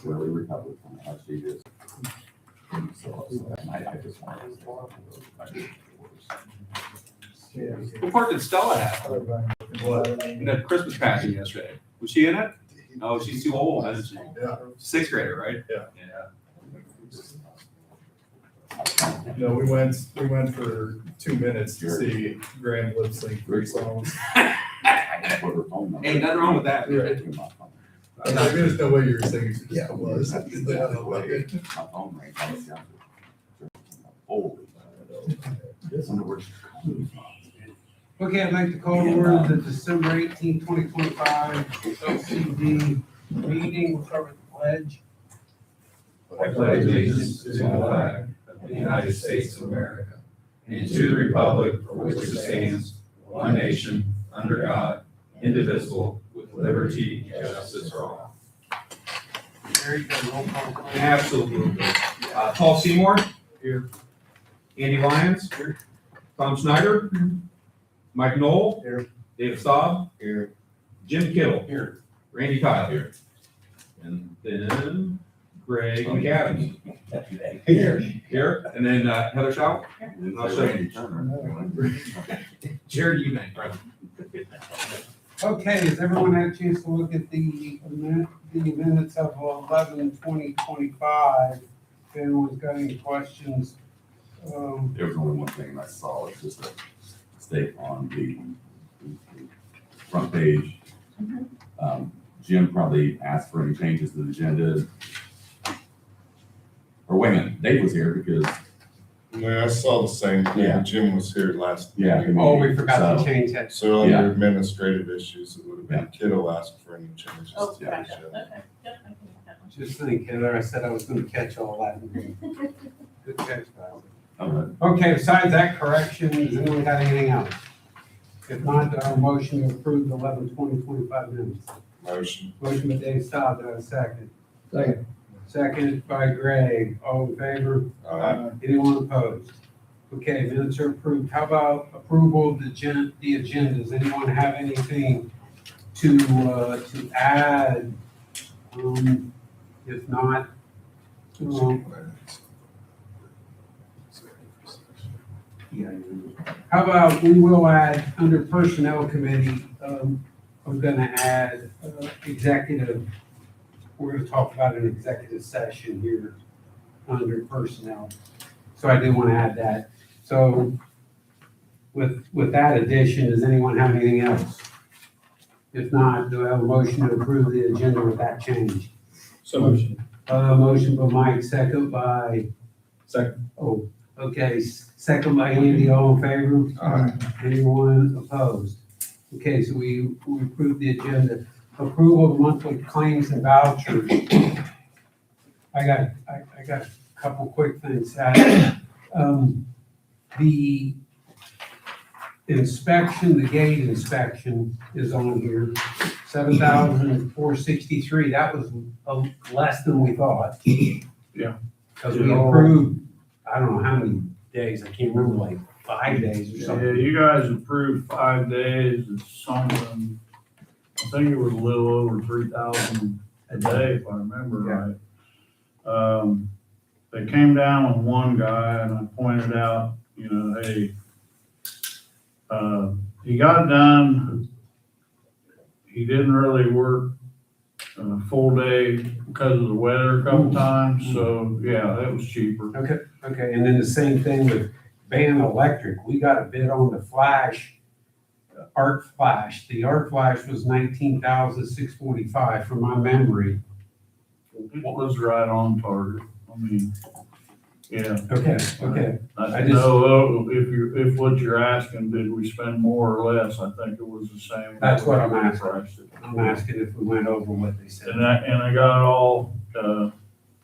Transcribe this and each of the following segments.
really recovered from it. She just, so I just wanted to. What part did Stella have in the Christmas pageant yesterday? Was she in it? Oh, she's too old, isn't she? Yeah. Sixth grader, right? Yeah. Yeah. No, we went for 2 minutes to see Graham lip sync 3 songs. Ain't nothing wrong with that. Right. I was like, there's no way you were singing. Yeah, it was. My phone rang. I was younger. Holy. Wonder where she's calling from. Okay, I'd like to call to order the December 18, 2025 OCD meeting. We'll start with the pledge. I pledge allegiance to the flag of the United States of America and to the republic for which it stands, one nation, under God, indivisible, with liberty and justice for all. Very good. Roll call, please. Absolutely. Paul Seymour? Here. Andy Lyons? Here. Tom Snyder? Mike Knoll? Here. David Staub? Here. Jim Kittle? Here. Randy Kyle? Here. And then Greg McAdams? Here. And then Heather Shaw? I'll show you. Jared Eubank, present. Okay, has everyone had a chance to look at the minutes of 11/20/25? If anyone's got any questions, There was only one thing I saw, it's just a mistake on the front page. Jim probably asked for any changes to the agenda. Or wait a minute, Dave was here because, No, I saw the same thing. Yeah. Jim was here last. Yeah. meeting. oh, we forgot to So- change that. So under Yeah. administrative issues, it would have been Kiddo asked for any changes Oh, to the gotcha, agenda. okay, yep, I can make that one. Just think, Heather, I said I was gonna catch all that. Good catch, Val. okay, Okay, besides that correction, has anyone got anything else? If not, do I have a motion to approve the 11/20/25 minutes. Motion. Motion by Dave Staub, do I have a second? Second. Seconded by Greg, all in favor? Anyone opposed? Okay, minutes are approved. How about approval of the agendas? Anyone have anything to add? If not, how about we will add under personnel committee, I'm gonna add executive. We're gonna talk about an executive session here under personnel. So I do want to add that. So with that addition, does anyone have anything else? If not, do I have a motion to approve the agenda with that change? So motion. Motion by Mike, second by, Second. oh, okay, second by Andy, all in favor? Anyone opposed? Okay, so we approved the agenda. Approval of monthly claims and vouchers. I got a couple quick things. The inspection, the gate inspection is on here, $7,463. That was less than we thought. Yeah. Because we approved, I don't know how many days, I can't remember, like 5 days or Yeah, something. you guys approved 5 days, it's something, I think it was a little over 3,000 a day, if I remember right. They came down with one guy and I pointed out, you know, hey, he got it done. He didn't really work a full day because of the weather a couple times, so yeah, that was cheaper. Okay, and then the same thing with Van Electric. We got a bid on the flash, arc flash. The arc flash was $19,645 from my memory. It was right on target, I mean, yeah. Okay. I I just- know, if what you're asking, did we spend more or less, I think it was the same. That's what I'm asking. Priced it. I'm asking if we went over what they said. And I got it all,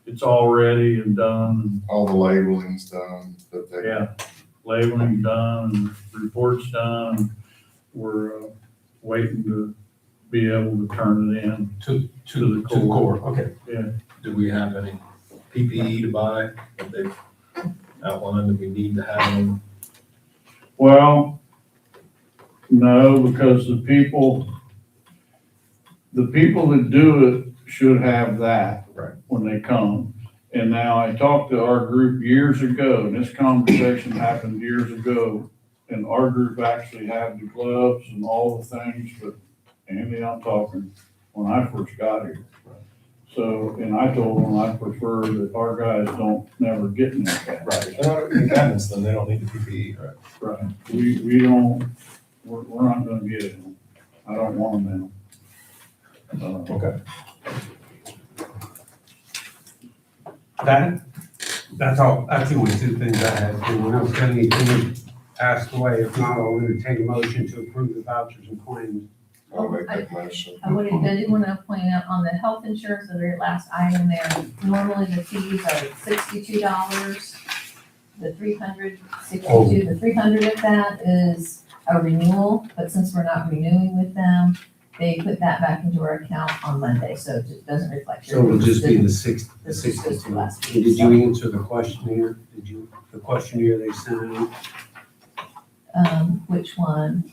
it's all ready and done, All the labeling's done, but they. yeah, labeling done, reports done. We're, waiting to be able to turn it in. To the core. Okay. Do we have any PPE to buy that they've outlined that we need to have them? Well, no, because the people that do it should have that Right. when they come. And now I talked to our group years ago, and this conversation happened years ago, and our group actually had the gloves and all the things, but Andy, I'm talking when I first got here. So, and I told them I prefer that our guys don't never get in that. Right, if they're not in cabins, then they don't need the PPE. Right, we don't, we're not gonna get it. I don't want them now. Okay. That's all, that's the only two things I had. And when I was done, anything asked away. If not, I'll entertain a motion to approve the vouchers and claims. I'll make that motion. I did want to point out on the health insurance, the very last item there, normally the fees are $62. The 362, the 300 of that is a renewal, but since we're not renewing with them, they put that back into our account on Monday, so it just doesn't reflect. So it'll just be the six, the This is just 62. last Did week, you answer the questionnaire? The questionnaire they sent out? Which one?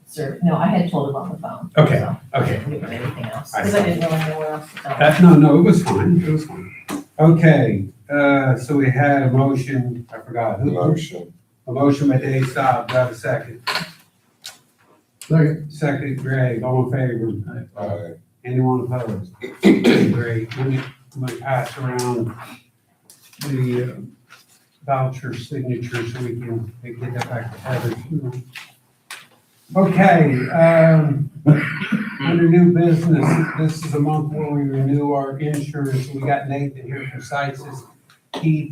Sir, no, I had told him on the phone. Okay, so I okay. didn't give him anything else, I because I see. didn't really know where else to tell him. No, it was fine, it was fine. Okay, so we had a motion, I forgot. Motion. A motion by Dave Staub, do I have a second? Second, Greg, all in favor? Aye. Anyone opposed? Great, I'm gonna pass around the voucher signature so we can get that back to Heather. Okay, under new business, this is a month where we renew our insurance. We got Nathan here from CITES. He's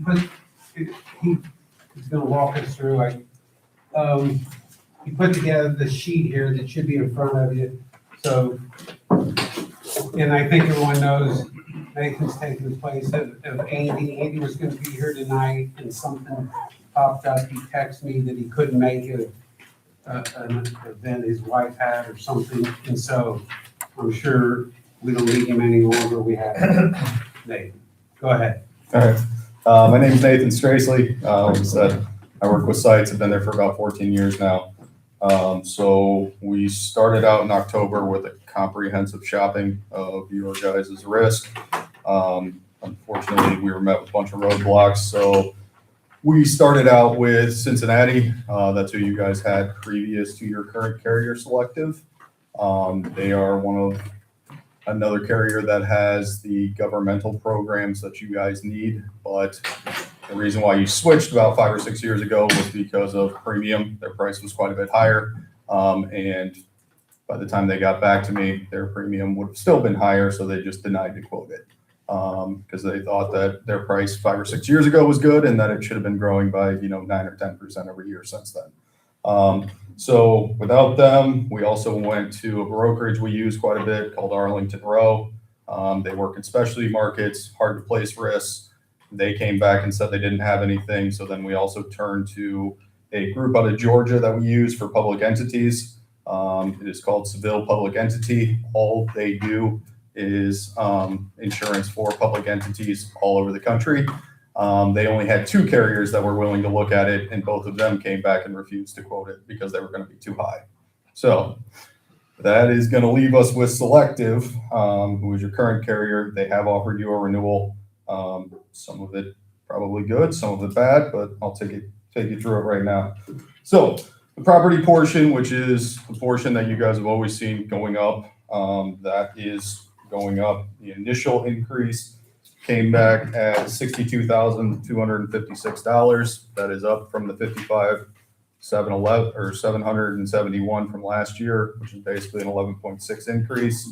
gonna walk us through, he put together the sheet here that should be in front of you. So, and I think everyone knows Nathan's taking the place of Andy. Andy was gonna be here tonight and something popped up. He texted me that he couldn't make it. An event his wife had or something, and so I'm sure we don't need him any longer. We have Nathan. Go ahead. All right. My name's Nathan Stracely. Like I said, I work with CITES. I've been there for about 14 years now. So we started out in October with a comprehensive shopping of your guys' risk. Unfortunately, we were met with a bunch of roadblocks. So we started out with Cincinnati. That's who you guys had previous to your current carrier selective. They are another carrier that has the governmental programs that you guys need. But the reason why you switched about 5 or 6 years ago was because of premium. Their price was quite a bit higher. And by the time they got back to me, their premium would have still been higher. So they just denied to quote it. Because they thought that their price 5 or 6 years ago was good and that it should have been growing by 9 or 10% every year since then. So without them, we also went to a brokerage we use quite a bit called Arlington Rowe. They work in specialty markets, hard to place risks. They came back and said they didn't have anything. So then we also turned to a group out of Georgia that we use for public entities. It is called Seville Public Entity. All they do is insurance for public entities all over the country. They only had 2 carriers that were willing to look at it, and both of them came back and refused to quote it because they were going to be too high. So that is going to leave us with Selective, who is your current carrier. They have offered you a renewal. Some of it probably good, some of it bad, but I'll take you through it right now. So the property portion, which is the portion that you guys have always seen going up, that is going up. The initial increase came back at $62,256. That is up from the $55,771 from last year, which is basically an 11.6 increase.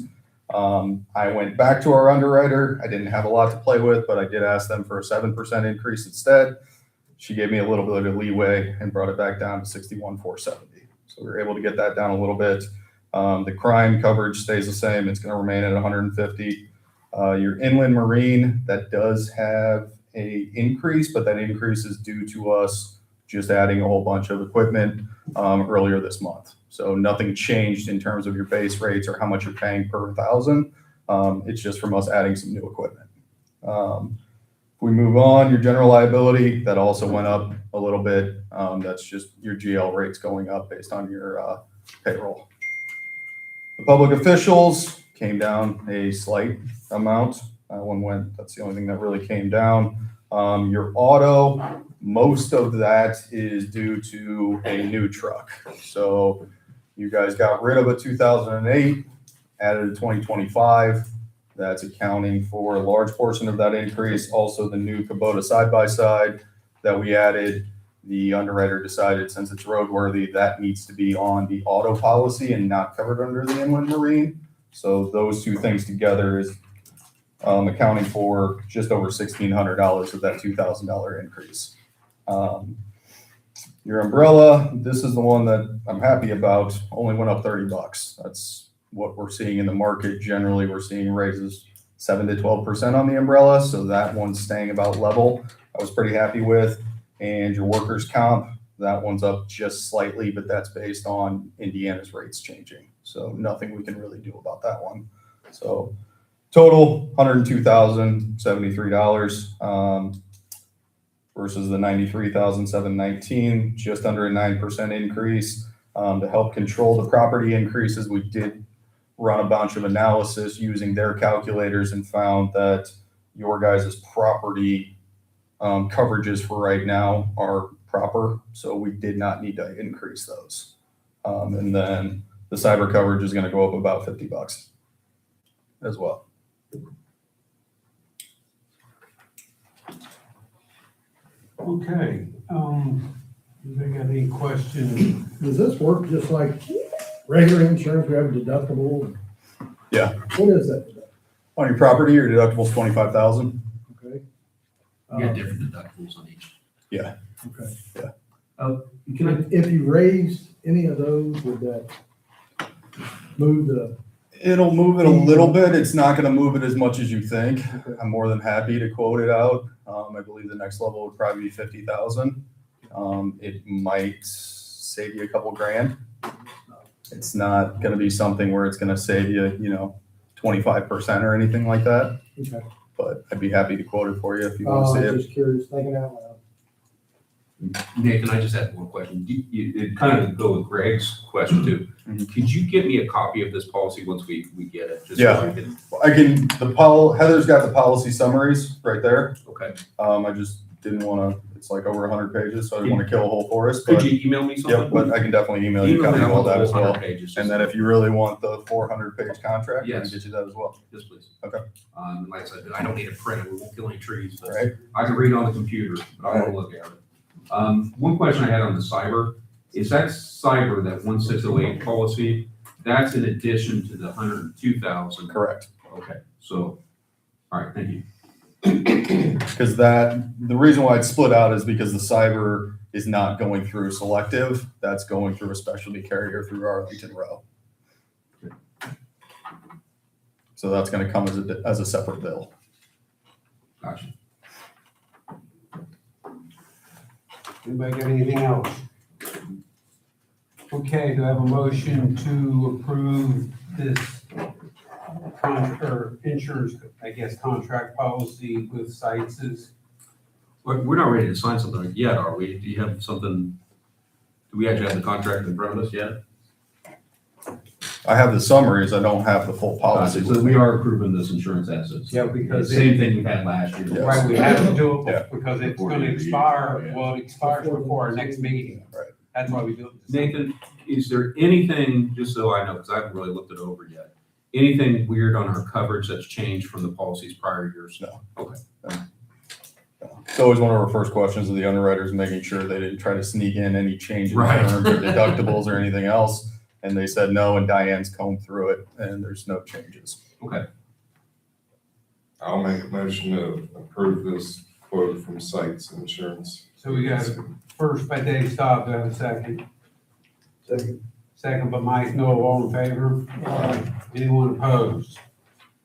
I went back to our underwriter. I didn't have a lot to play with, but I did ask them for a 7% increase instead. She gave me a little bit of leeway and brought it back down to $61,470. So we were able to get that down a little bit. The crime coverage stays the same. It's going to remain at 150. Your inland marine, that does have a increase, but that increase is due to us just adding a whole bunch of equipment earlier this month. So nothing changed in terms of your base rates or how much you're paying per 1,000. It's just from us adding some new equipment. If we move on, your general liability, that also went up a little bit. That's just your GL rates going up based on your payroll. The public officials came down a slight amount. That one went, that's the only thing that really came down. Your auto, most of that is due to a new truck. So you guys got rid of a 2008, added a 2025. That's accounting for a large portion of that increase. Also, the new Kubota side-by-side that we added, the underwriter decided since it's roadworthy, that needs to be on the auto policy and not covered under the inland marine. So those two things together is accounting for just over $1,600 of that $2,000 increase. Your umbrella, this is the one that I'm happy about, only went up $30. That's what we're seeing in the market. Generally, we're seeing raises 7 to 12% on the umbrella, so that one's staying about level. I was pretty happy with. And your workers' comp, that one's up just slightly, but that's based on Indiana's rates changing. So nothing we can really do about that one. So total $102,073 versus the $93,719, just under a 9% increase. To help control the property increases, we did run a bunch of analysis using their calculators and found that your guys' property coverages for right now are proper, so we did not need to increase those. And then the cyber coverage is going to go up about $50 as well. Okay, anybody got any questions? Does this work just like regular insurance? We have a deductible? Yeah. What is that? On your property, your deductible's $25,000. Okay. You got different deductibles on each. Yeah. Okay. Yeah. Can I, if you raised any of those, would that move the? It'll move it a little bit. It's not going to move it as much as you think. Okay. I'm more than happy to quote it out. I believe the next level would probably be 50,000. It might save you a couple grand. It's not going to be something where it's going to save you, 25% or anything like that. Okay. But I'd be happy to quote it for you if you want to see I'm it. just curious, thinking out loud. Nathan, I just had one question. It kind of go with Greg's question too. Mhm. Could you get me a copy of this policy once we get it? Just Yeah. so I can, Heather's got the policy summaries right there. okay. I just didn't want to, it's like over 100 pages, so I didn't want to kill a whole forest. Could But you email me something? yeah, but I can definitely email you a Email copy me, of I all want the that as whole well. 100 pages. And then if you really want the 400-page contract, I Yes. can get you that as well. Yes, please. Okay. Like I said, I don't need a printer. We won't kill any trees, but Right. I can read on the computer, but I want to look at it. One question I had on the cyber, is that cyber, that 1608 policy, that's in addition to the 102,000? Correct. Okay, so, all right, thank you. Because the reason why it's split out is because the cyber is not going through Selective. That's going through a specialty carrier through Arlington Row. So that's going to come as a separate bill. Gotcha. Anybody got anything else? Okay, do I have a motion to approve this insurance, contract policy with Sites? We're not ready to sign something yet, are we? Do you have something, do we actually have the contract in front of us yet? I have the summaries. I don't have the full policy. So we are approving this insurance assets. Yeah, because Same thing we had last year. Yes. Right, we have to do Yeah. it because it's Before gonna the expire, meeting, yeah. well, it expires before our next meeting. Right. That's why we do it. Nathan, is there anything, just so I know, because I haven't really looked it over yet, anything weird on our coverage that's changed from the policies prior years? No. Okay. It's always one of our first questions of the underwriters, making sure they didn't try to sneak in any change in Right. terms or deductibles or anything else. And they said no, and Diane's combed through it, and there's no changes. Okay. I'll make a motion to approve this quote from Sites Insurance. So we got first by Dave Staub, do I have a second? Second. Second by Mike Noel, all in favor? Anyone opposed?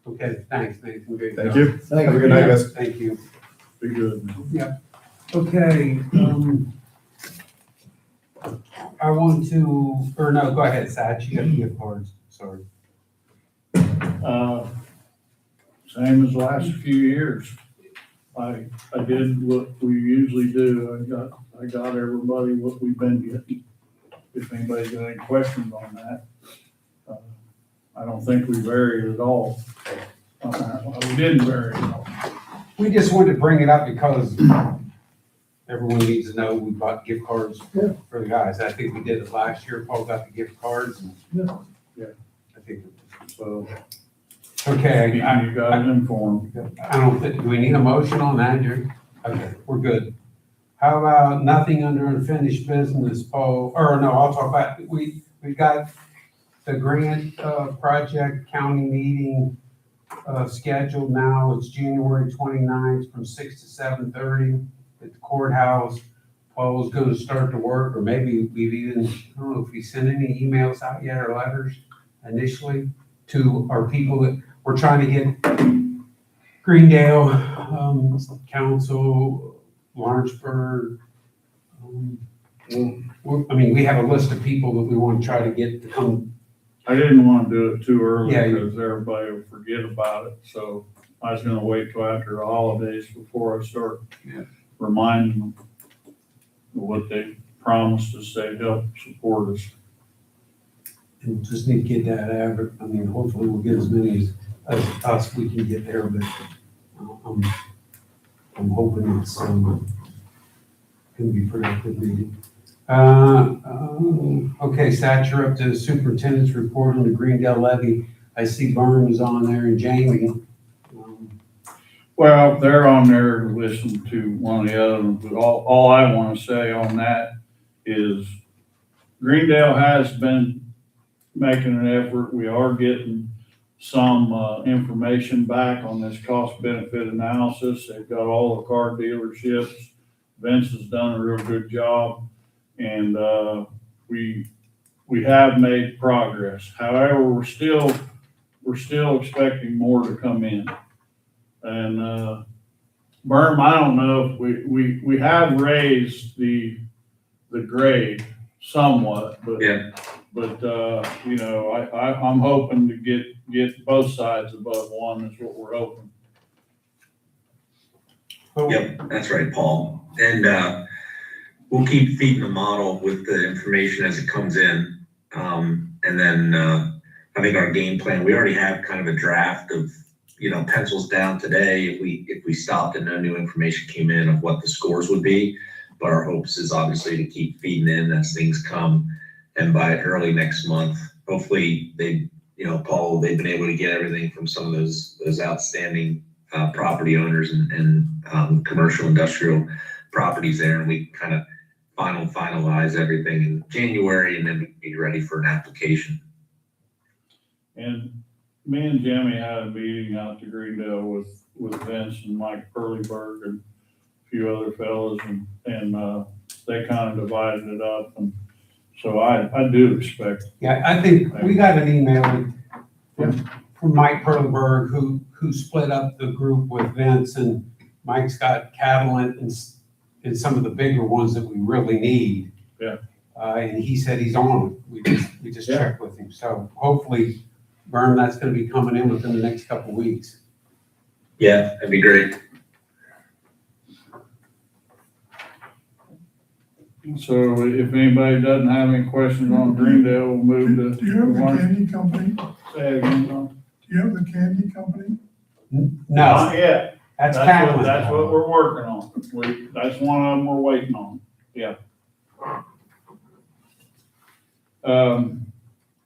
Okay, thanks, Nathan. Good Thank job. you. Thank Have a you. good night, guys. Thank you. Be good. Okay, I want to, or no, go ahead, Sat, you got the gift cards, sorry. Same as the last few years. I did what we usually do. I got everybody what we've been getting. If anybody's got any questions on that. I don't think we varied at all. We didn't vary at all. We just wanted to bring it up because everyone needs to know we bought gift cards Yeah. for the guys. I think we did it last year. Paul got the gift cards. And Yeah. I think, So okay, you got it informed. I don't think, do we need a motion on that, Jerry? Okay, we're good. How about nothing under unfinished business, Paul, or no, I'll talk about, we got the grant, project county meeting, scheduled now. It's January 29th from 6 to 7:30 at the courthouse. Paul's gonna start to work, or maybe we've even, I don't know if we sent any emails out yet or letters initially to our people that we're trying to get Greendale, Council, Lawrenceburg. I mean, we have a list of people that we want to try to get to come. I didn't want to do it too early Yeah, because everybody will forget about it. So I was gonna wait till after the holidays before I start Yeah. reminding them of what they promised us they'd help support us. And just need to get that average. I mean, hopefully we'll get as many as us we can get there, but I'm hoping it's, gonna be productive meeting. Okay, Sat, you're up to the superintendent's report on the Greendale levy. I see Burn is on there and Jamie. Well, they're on there to listen to one of the other ones, but all I want to say on that is Greendale has been making an effort. We are getting some information back on this cost benefit analysis. They've got all the car dealerships. Vince has done a real good job, and we have made progress. However, we're still expecting more to come in. And Berm, I don't know if we have raised the grade somewhat, but Yeah. but you know, I'm hoping to get both sides above one is what we're hoping. Yep, that's right, Paul. And we'll keep feeding the model with the information as it comes in. And then I think our game plan, we already have kind of a draft of, pencils down today if we stopped and no new information came in of what the scores would be. But our hopes is obviously to keep feeding in as things come. And by early next month, hopefully Paul, they've been able to get everything from some of those outstanding property owners and commercial industrial properties there, and we kind of finalize everything in January, and then be ready for an application. And me and Jimmy had a meeting out to Greendale with Vince and Mike Perleyberg and a few other fellas, and they kind of divided it up, and so I do expect. Yeah, I think we got an email from Mike Perlberg, who split up the group with Vince, and Mike's got Catalent and some of the bigger ones that we really need. Yeah. And he said he's on it. We just Yeah. checked with him. So hopefully, Vern, that's gonna be coming in within the next couple of weeks. Yeah, that'd be great. So if anybody doesn't have any questions on Greendale, we'll move to. Do you have the candy company? Say it again, Tom. Do you have the candy company? No, Not yet. that's That's Catalent. what we're working on. That's one of them we're waiting on. Yeah.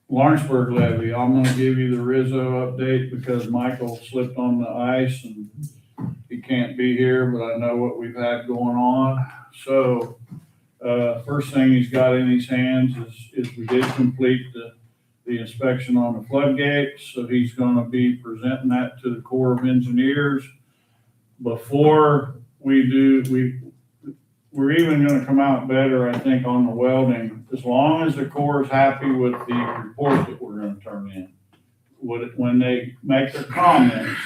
Lawrenceburg levy, I'm gonna give you the Rizzo update because Michael slipped on the ice and he can't be here, but I know what we've had going on. So, first thing he's got in his hands is we did complete the inspection on the floodgates. So he's gonna be presenting that to the Corps of Engineers. Before we do, we're even gonna come out better, I think, on the welding, as long as the Corps is happy with the report that we're gonna turn in. When they make their comments,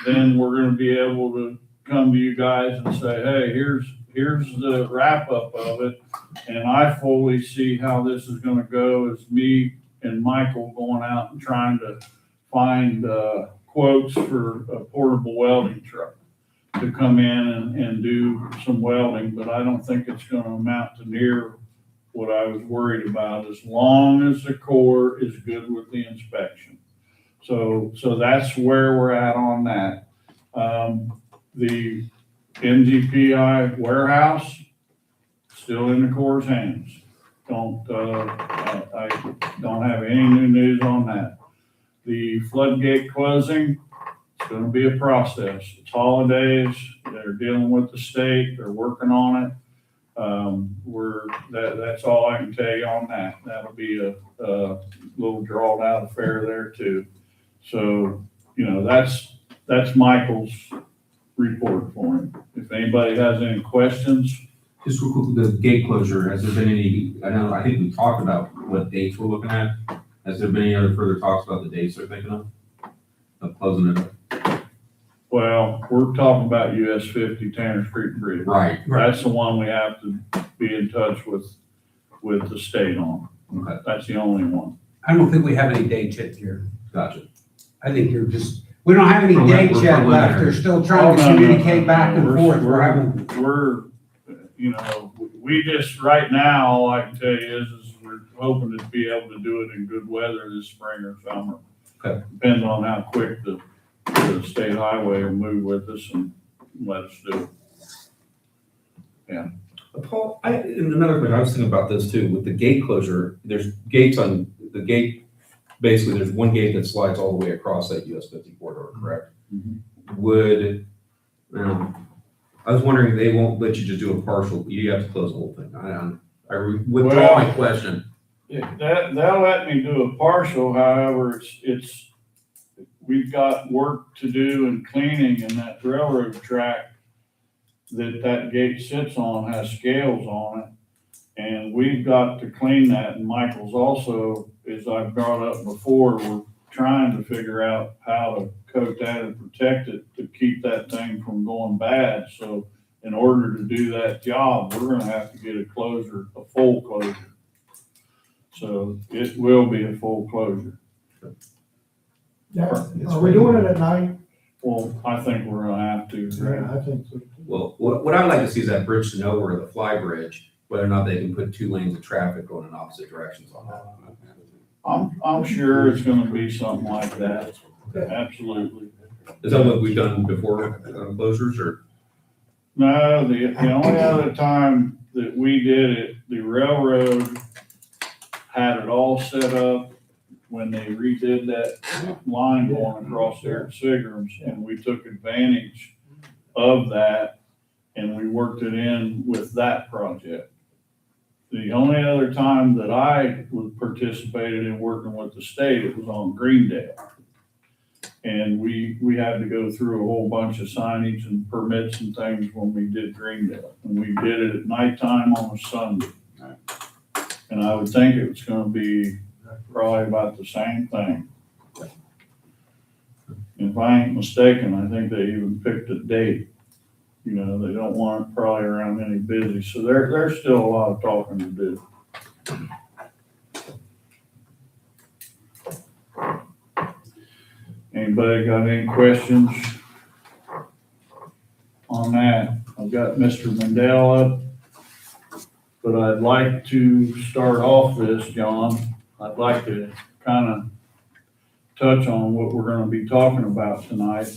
then we're gonna be able to come to you guys and say, hey, here's the wrap up of it. And I fully see how this is gonna go as me and Michael going out and trying to find quotes for a portable welding truck to come in and do some welding, but I don't think it's gonna amount to near what I was worried about, as long as the Corps is good with the inspection. So that's where we're at on that. The NGPI warehouse, still in the Corps' hands. I don't have any new news on that. The floodgate closing, it's gonna be a process. It's holidays, they're dealing with the state, they're working on it. That's all I can tell you on that. That'll be a little drawn out affair there too. So, that's Michael's report for him. If anybody has any questions, Just real quick, the gate closure, has there been any, I think we talked about what dates we're looking at. Has there been any other further talks about the dates they're thinking of closing it? well, we're talking about US 50 Tanner Street Bridge. Right. That's the one we have to be in touch with the state on. Okay, That's the only one. I don't think we have any dates yet here. gotcha. I think you're we don't have any dates yet left. They're still trying to communicate back and forth. We're having, We just, right now, all I can tell you is we're hoping to be able to do it in good weather this spring or summer. Okay. Depends on how quick the state highway will move with us and let us do it. Paul, and another thing, I was thinking about this too, with the gate closure, there's gates on the gate, basically, there's one gate that slides all the way across that US 50 corridor, correct? Would, I was wondering if they won't let you just do a partial, you have to close the whole thing. I withdraw my question. They'll let me do a partial, however, we've got work to do in cleaning, and that railroad track that gate sits on has scales on it. And we've got to clean that, and Michael's also, as I've brought up before, we're trying to figure out how to coat that and protect it to keep that thing from going bad. So in order to do that job, we're gonna have to get a full closure. So it will be a full closure. Are we doing it at night? Well, I think we're gonna have to. Yeah, I think so. Well, what I would like to see is that bridge to nowhere, the fly bridge, whether or not they can put 2 lanes of traffic going in opposite directions on that. I'm sure it's gonna be something like that. Absolutely. Is that what we've done before, closures, or? No, the only other time that we did it, the railroad had it all set up when they redid that line going across there at Sigram's, and we took advantage of that, and we worked it in with that project. The only other time that I participated in working with the state, it was on Greendale. And we had to go through a whole bunch of signage and permits and things when we did Greendale. And we did it at nighttime on a Sunday. And I would think it was gonna be probably about the same thing. If I ain't mistaken, I think they even picked a date. They don't want it probably around any busy, so there's still a lot of talking to do. Anybody got any questions on that? I've got Mr. Mandel up, but I'd like to start off this, John. I'd like to kind of touch on what we're gonna be talking about tonight.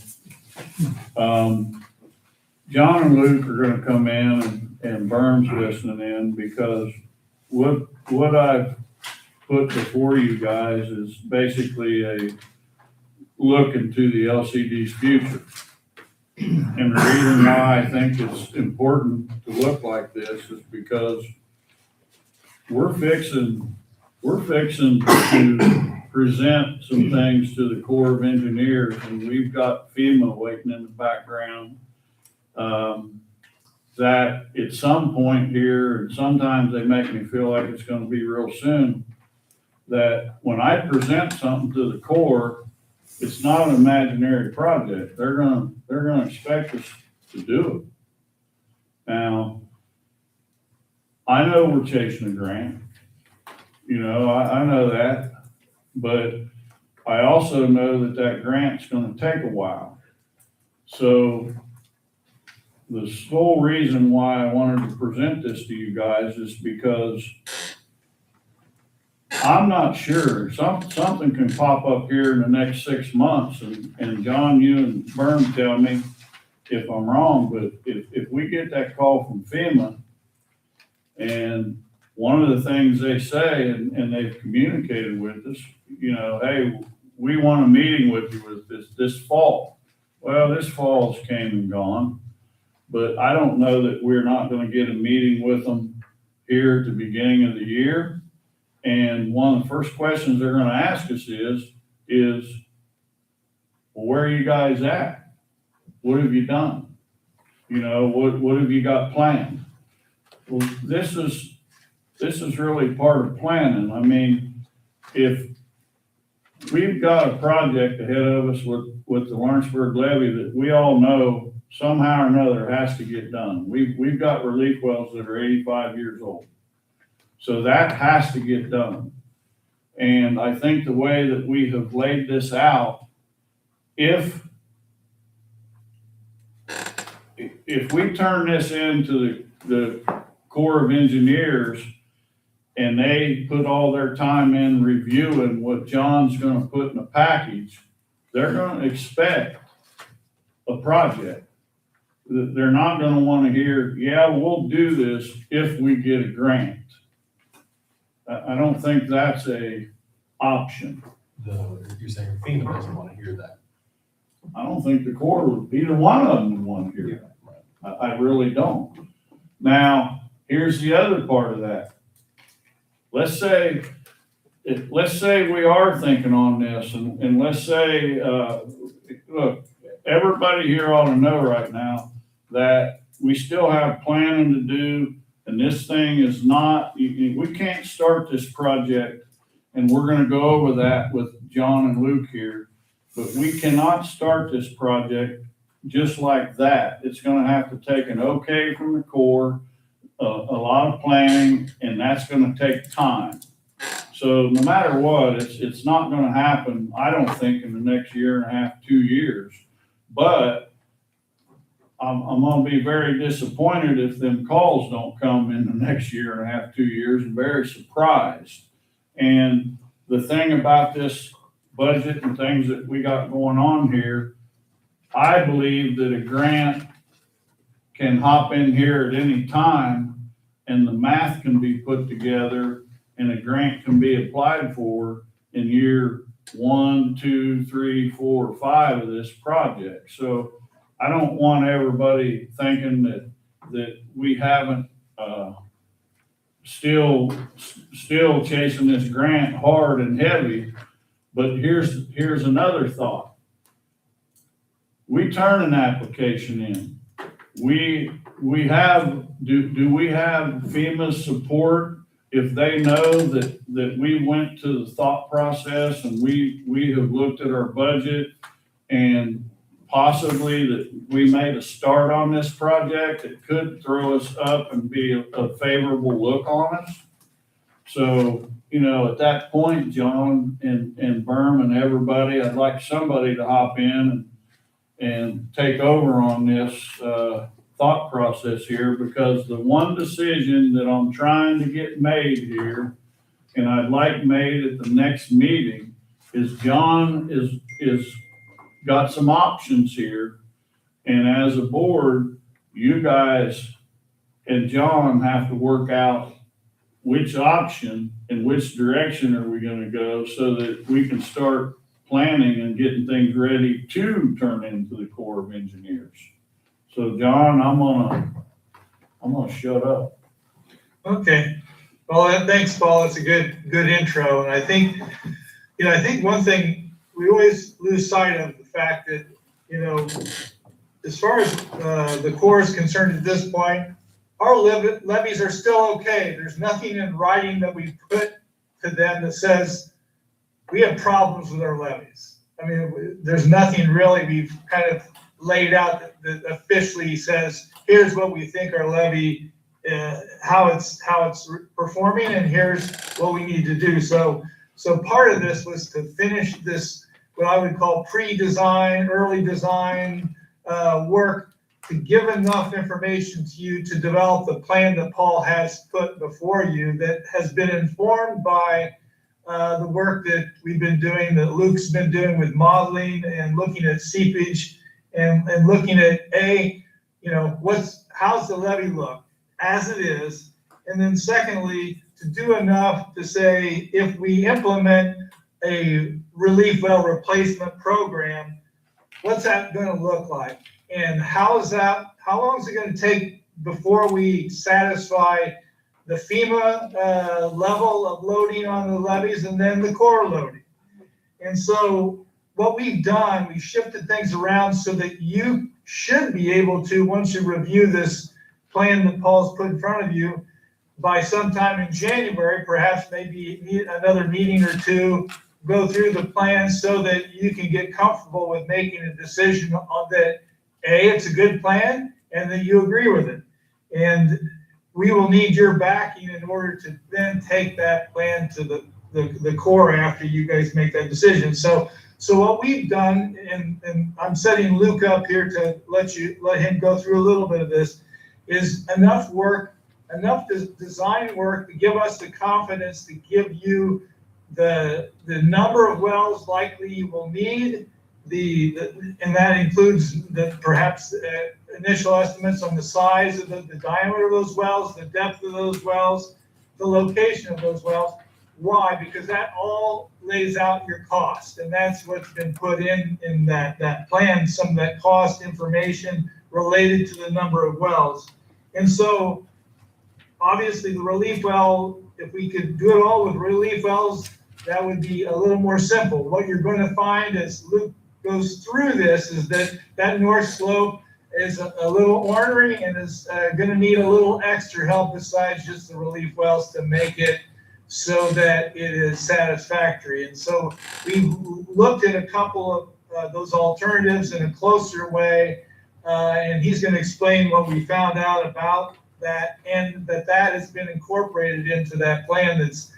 John and Luke are gonna come in and Berm's listening in, because what I've put before you guys is basically a look into the LCD's future. And the reason why I think it's important to look like this is because we're fixing to present some things to the Corps of Engineers, and we've got FEMA waiting in the background. That at some point here, and sometimes they make me feel like it's gonna be real soon, that when I present something to the Corps, it's not an imaginary project. They're gonna expect us to do it. Now, I know we're chasing a grant. I know that, but I also know that grant's gonna take a while. So the sole reason why I wanted to present this to you guys is because I'm not sure. Something can pop up here in the next 6 months, and John, you and Berm tell me if I'm wrong, but if we get that call from FEMA, and one of the things they say, and they've communicated with us, you know, hey, we want a meeting with you with this fall. Well, this fall's came and gone, but I don't know that we're not gonna get a meeting with them here at the beginning of the year. And one of the first questions they're gonna ask us is, well, where are you guys at? What have you done? You know, what have you got planned? Well, this is really part of planning. I mean, if we've got a project ahead of us with the Lawrenceburg levee that we all know somehow or another has to get done. We've got relief wells that are 85 years old. So that has to get done. And I think the way that we have laid this out, if we turn this into the Corps of Engineers and they put all their time in reviewing what John's gonna put in a package, they're gonna expect a project. They're not gonna wanna hear, yeah, we'll do this if we get a grant. I don't think that's a option. You're saying FEMA doesn't want to hear that. I don't think the Corps would, either one of them would want to hear that. I really don't. Now, here's the other part of that. Let's say we are thinking on this, and let's say, look, everybody here ought to know right now that we still have planning to do, and this thing is not, we can't start this project, and we're gonna go over that with John and Luke here, but we cannot start this project just like that. It's gonna have to take an okay from the Corps, a lot of planning, and that's gonna take time. So no matter what, it's not gonna happen, I don't think, in the next year and a half, 2 years. But I'm gonna be very disappointed if them calls don't come in the next year and a half, 2 years, and very surprised. And the thing about this budget and things that we got going on here, I believe that a grant can hop in here at any time and the math can be put together and a grant can be applied for in year 1, 2, 3, 4, 5 of this project. So I don't want everybody thinking that we haven't, still chasing this grant hard and heavy. But here's another thought. We turn an application in. Do we have FEMA's support if they know that we went to the thought process and we have looked at our budget and possibly that we made a start on this project that could throw us up and be a favorable look on us? So, you know, at that point, John and Berm and everybody, I'd like somebody to hop in and take over on this thought process here, because the one decision that I'm trying to get made here, and I'd like made at the next meeting, is John is got some options here. And as a board, you guys and John have to work out which option and which direction are we gonna go so that we can start planning and getting things ready to turn into the Corps of Engineers. So John, I'm gonna shut up. Okay. Well, thanks, Paul. It's a good intro. And I think one thing we always lose sight of the fact that, you know, as far as the Corps is concerned at this point, our levies are still okay. There's nothing in writing that we put to them that says we have problems with our levies. I mean, there's nothing really we've kind of laid out that officially says, here's what we think our levy, how it's performing, and here's what we need to do. So part of this was to finish this, what I would call pre-design, early design work, to give enough information to you to develop the plan that Paul has put before you that has been informed by the work that we've been doing, that Luke's been doing with modeling and looking at seepage and looking at how's the levee look as it is? And then secondly, to do enough to say, if we implement a relief well replacement program, what's that gonna look like? And how long is it gonna take before we satisfy the FEMA level of loading on the levees and then the core loading? And so what we've done, we shifted things around so that you should be able to, once you review this plan that Paul's put in front of you, by sometime in January, perhaps maybe need another meeting or two, go through the plan so that you can get comfortable with making a decision on that, it's a good plan and that you agree with it. And we will need your backing in order to then take that plan to the core after you guys make that decision. So what we've done, and I'm setting Luke up here to let him go through a little bit of this, is enough design work to give us the confidence to give you the number of wells likely you will need, and that includes perhaps initial estimates on the size of the diameter of those wells, the depth of those wells, the location of those wells. Why? Because that all lays out your cost, and that's what's been put in that plan, some of that cost information related to the number of wells. And so obviously the relief well, if we could do it all with relief wells, that would be a little more simple. What you're going to find as Luke goes through this is that north slope is a little ornery and is going to need a little extra help besides just the relief wells to make it so that it is satisfactory. And so we've looked at a couple of those alternatives in a closer way, and he's going to explain what we found out about that, and that has been incorporated into that plan that's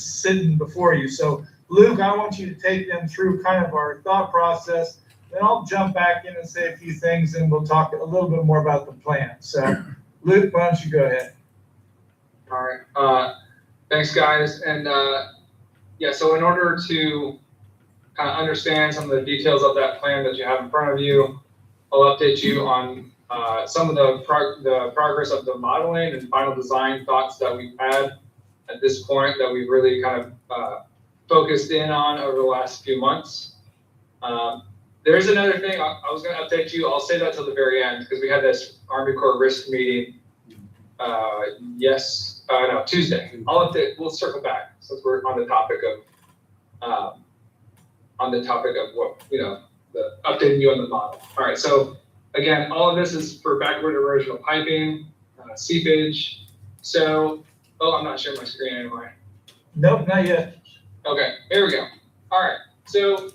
sitting before you. So Luke, I want you to take them through kind of our thought process, then I'll jump back in and say a few things, and we'll talk a little bit more about the plan. So Luke, why don't you go ahead? All right. Thanks, guys. And so in order to kind of understand some of the details of that plan that you have in front of you, I'll update you on some of the progress of the modeling and final design thoughts that we've had at this point that we've really kind of focused in on over the last few months. There's another thing I was going to update you. I'll say that till the very end because we had this Army Corps risk meeting. Tuesday. I'll update. We'll circle back since we're on the topic of what the updating you on the model. All right. So again, all of this is for backward erosional piping, seepage. So, I'm not sharing my screen anymore. Nope, not yet. Okay, here we go. All right. So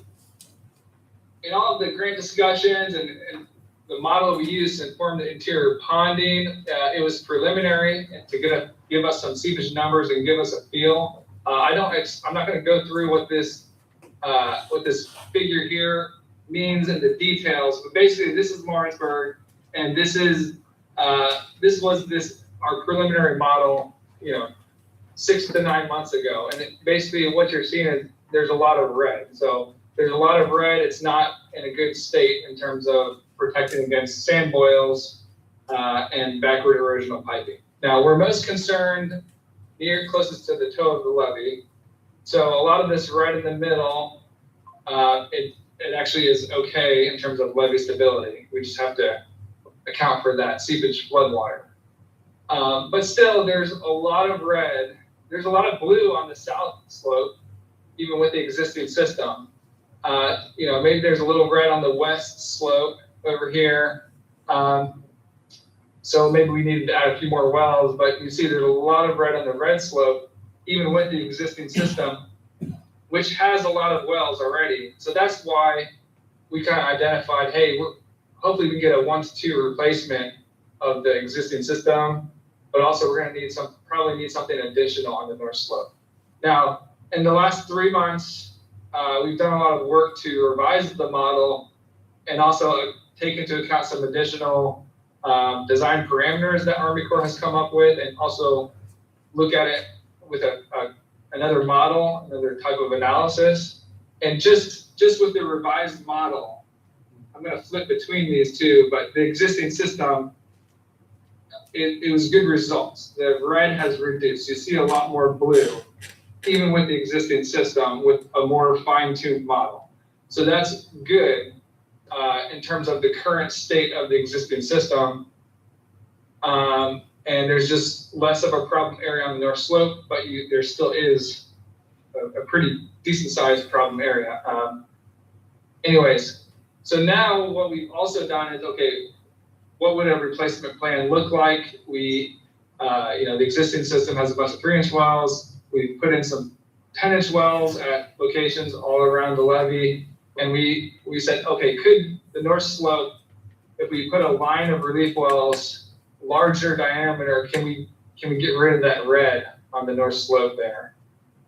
in all of the grant discussions and the model we used to inform the interior ponding, it was preliminary and to give us some seepage numbers and give us a feel. I'm not going to go through what this figure here means in the details, but basically this is Lawrenceburg, and this was our preliminary model, 6 to 9 months ago, and basically what you're seeing is there's a lot of red. So there's a lot of red. It's not in a good state in terms of protecting against sand boils and backward erosional piping. Now we're most concerned closest to the toe of the levee. So a lot of this red in the middle, it actually is okay in terms of levee stability. We just have to account for that seepage floodwater. But still, there's a lot of red. There's a lot of blue on the south slope, even with the existing system. Maybe there's a little red on the west slope over here. So maybe we needed to add a few more wells, but you see there's a lot of red on the red slope, even with the existing system, which has a lot of wells already. So that's why we kind of identified, hey, hopefully we can get a 1 to 2 replacement of the existing system, but also we're going to probably need something additional on the north slope. Now, in the last 3 months, we've done a lot of work to revise the model and also take into account some additional design parameters that Army Corps has come up with, and also look at it with a another model, another type of analysis. And just with the revised model, I'm gonna flip between these two, but the existing system, it was good results. The red has reduced. You see a lot more blue, even with the existing system with a more fine-tuned model. So that's good in terms of the current state of the existing system. And there's just less of a problem area on the north slope, but there still is a pretty decent sized problem area. Anyways, so now what we've also done is, okay, what would a replacement plan look like? We, the existing system has a bunch of 3-inch wells. We put in some 10-inch wells at locations all around the levee. And we said, okay, could the north slope, if we put a line of relief wells, larger diameter, can we get rid of that red on the north slope there?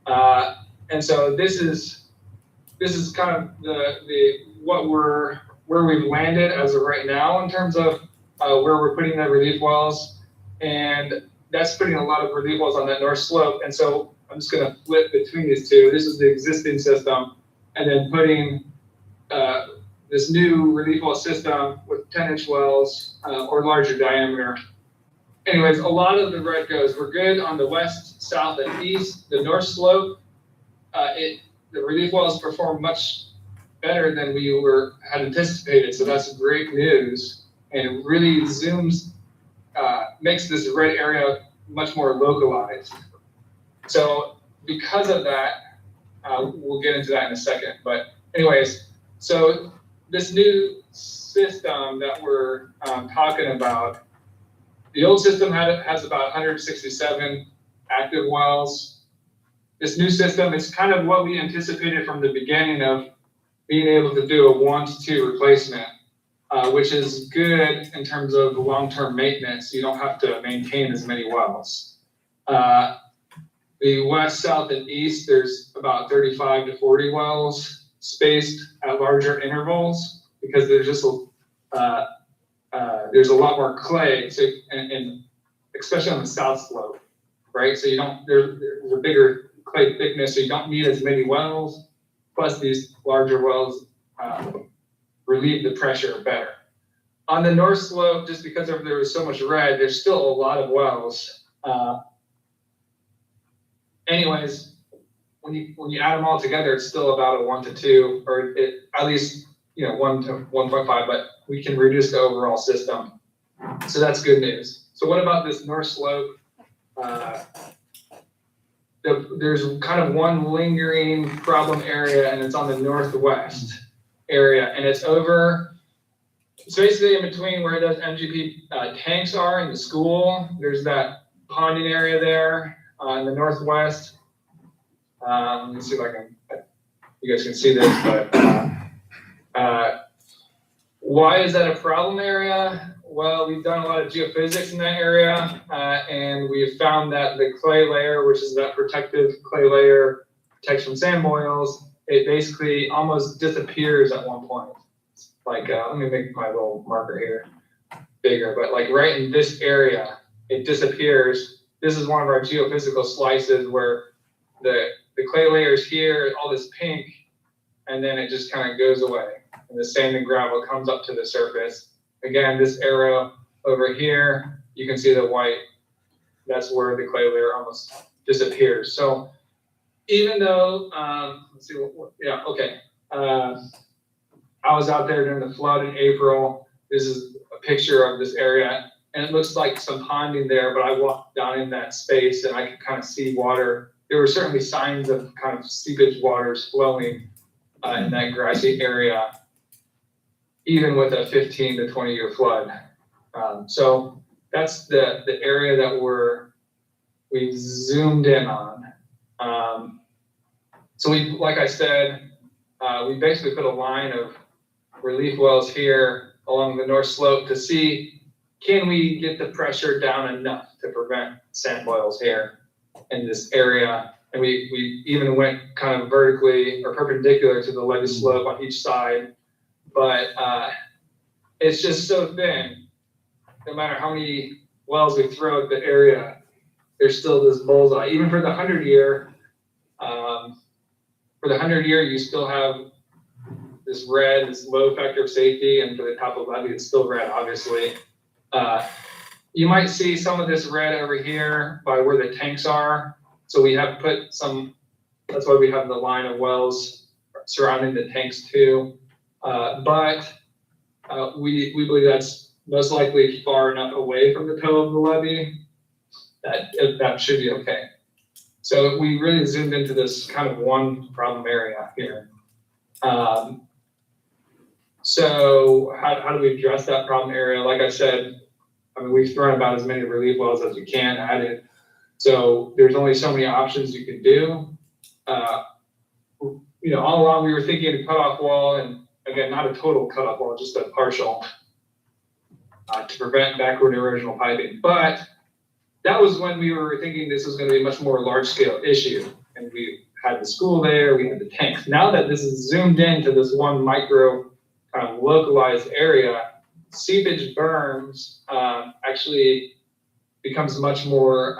And so this is kind of where we've landed as of right now in terms of where we're putting the relief wells, and that's putting a lot of relief wells on that north slope. And so I'm just going to flip between these two. This is the existing system, and then putting this new relief well system with 10-inch wells or larger diameter. Anyways, a lot of the red goes. We're good on the west, south, and east. The north slope, the relief wells perform much better than we had anticipated. So that's great news, and it really makes this red area much more localized. So because of that, we'll get into that in a second. But anyways, so this new system that we're talking about, the old system has about 167 active wells. This new system is kind of what we anticipated from the beginning of being able to do a 1-to-2 replacement, which is good in terms of long-term maintenance. You don't have to maintain as many wells. The west, south, and east, there's about 35 to 40 wells spaced at larger intervals because there's just there's a lot more clay, so and especially on the south slope, right? So there's a bigger clay thickness, so you don't need as many wells. Plus, these larger wells relieve the pressure better. On the north slope, just because there was so much red, there's still a lot of wells. Anyways, when you add them all together, it's still about a 1-to-2, or at least 1 to 1.5, but we can reduce the overall system. So that's good news. So what about this north slope? There's kind of one lingering problem area, and it's on the northwest area, and it's basically in between where those MGP tanks are in the school. There's that ponding area there in the northwest. Let me see if you guys can see this, but why is that a problem area? Well, we've done a lot of geophysics in that area, and we've found that the clay layer, which is that protective clay layer, protects from sand boils, it basically almost disappears at one point. Let me make my little marker here bigger, but right in this area, it disappears. This is one of our geophysical slices where the clay layer is here, all this pink, and then it just kind of goes away. And the sand and gravel comes up to the surface. Again, this arrow over here, you can see the white. That's where the clay layer almost disappears. So even though, let's see, I was out there during the flood in April. This is a picture of this area, and it looks like some ponding there, but I walked down in that space and I could kind of see water. There were certainly signs of kind of seepage waters flowing in that grassy area, even with a 15 to 20 year flood. So that's the area that we've zoomed in on. So like I said, we basically put a line of relief wells here along the north slope to see, can we get the pressure down enough to prevent sand boils here in this area? And we even went kind of vertically or perpendicular to the levee slope on each side. But it's just so thin, no matter how many wells we throw at the area, there's still this bullseye. Even for the 100-year, for the 100-year, you still have this red, this low factor of safety, and for the top of levee, it's still red, obviously. You might see some of this red over here by where the tanks are. So we have put some, that's why we have the line of wells surrounding the tanks too. But we believe that's most likely far enough away from the toe of the levee that should be okay. So we really zoomed into this kind of one problem area here. So how do we address that problem area? Like I said, I mean, we've thrown about as many relief wells as we can at it. So there's only so many options you can do. You know, all along we were thinking a cutoff wall, and again, not a total cutoff wall, just a partial to prevent backward erosional piping. But that was when we were thinking this was going to be a much more large scale issue. And we had the school there, we had the tanks. Now that this is zoomed into this one micro kind of localized area, seepage berms actually becomes much more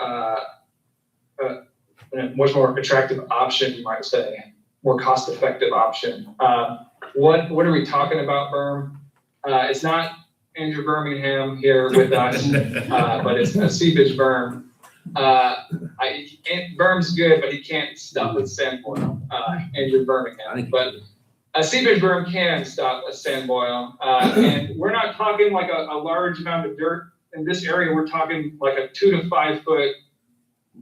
attractive option, you might say, more cost-effective option. What are we talking about, berm? It's not Andrew Birmingham here with us, but it's a seepage berm. Berm's good, but he can't stop with sand boil, Andrew Birmingham. But a seepage berm can stop a sand boil. And we're not talking like a large amount of dirt. In this area, we're talking like a 2 to 5 foot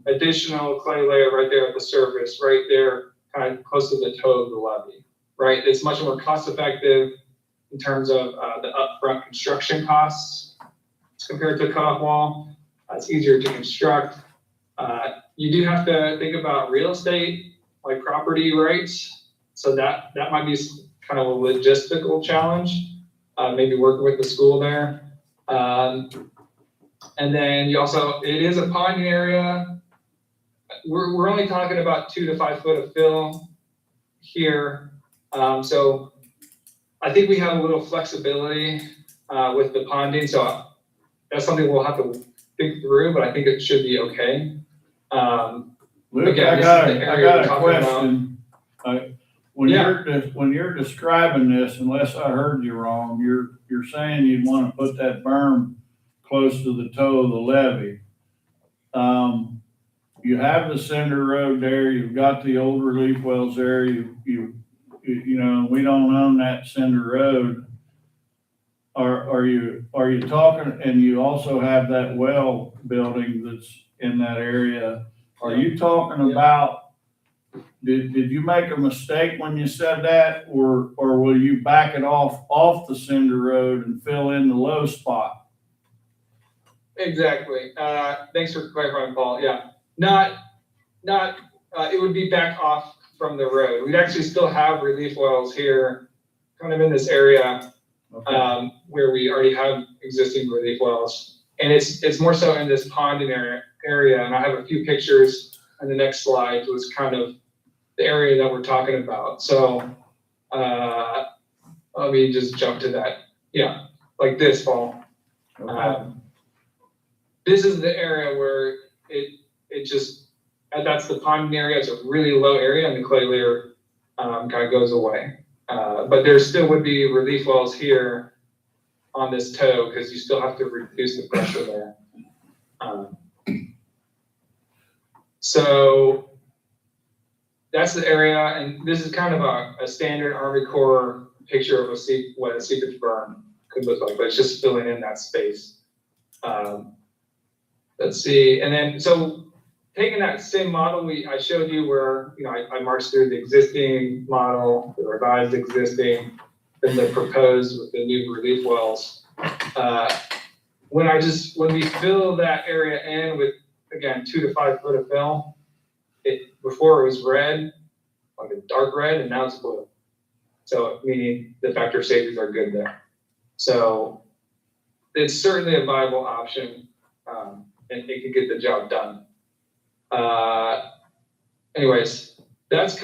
additional clay layer right there at the surface, right there, kind of close to the toe of the levee, right? It's much more cost effective in terms of the upfront construction costs compared to a cutoff wall. It's easier to construct. You do have to think about real estate, like property rights. So that might be kind of a logistical challenge, maybe working with the school there. And then you also, it is a ponding area. We're only talking about 2 to 5 foot of fill here. So I think we have a little flexibility with the ponding. So that's something we'll have to think through, but I think it should be okay. Luke, again, I got a question. When you're describing this, unless I heard you wrong, you're saying you'd want to put that berm close to the toe of the levee. You have the cinder road there, you've got the old relief wells there, you know, we don't own that cinder road. Are you talking, and you also have that well building that's in that area. Are you talking about, did you make a mistake when you said that, or will you back it off the cinder road and fill in the low spot? Exactly. Thanks for clarifying, Paul. Yeah, it would be back off from the road. We'd actually still have relief wells here, kind of in this area, okay, where we already have existing relief wells. And it's more so in this ponding area. And I have a few pictures on the next slide. It was kind of the area that we're talking about. So let me just jump to that. Yeah, like this, Paul. Okay. This is the area where it just, that's the ponding area. It's a really low area, and the clay layer kind of goes away. But there still would be relief wells here on this toe because you still have to reduce the pressure there. So that's the area, and this is kind of a standard Army Corps picture of what a seepage berm could look like, but it's just filling in that space. Let's see, and then so taking that same model I showed you where, you know, I marched through the existing model, the revised existing, then the proposed with the new relief wells. When we fill that area in with, again, 2 to 5 foot of fill, before it was red, like a dark red, and now it's blue. So meaning the factor safeties are good there. So it's certainly a viable option, and it can get the job done. Anyways, that's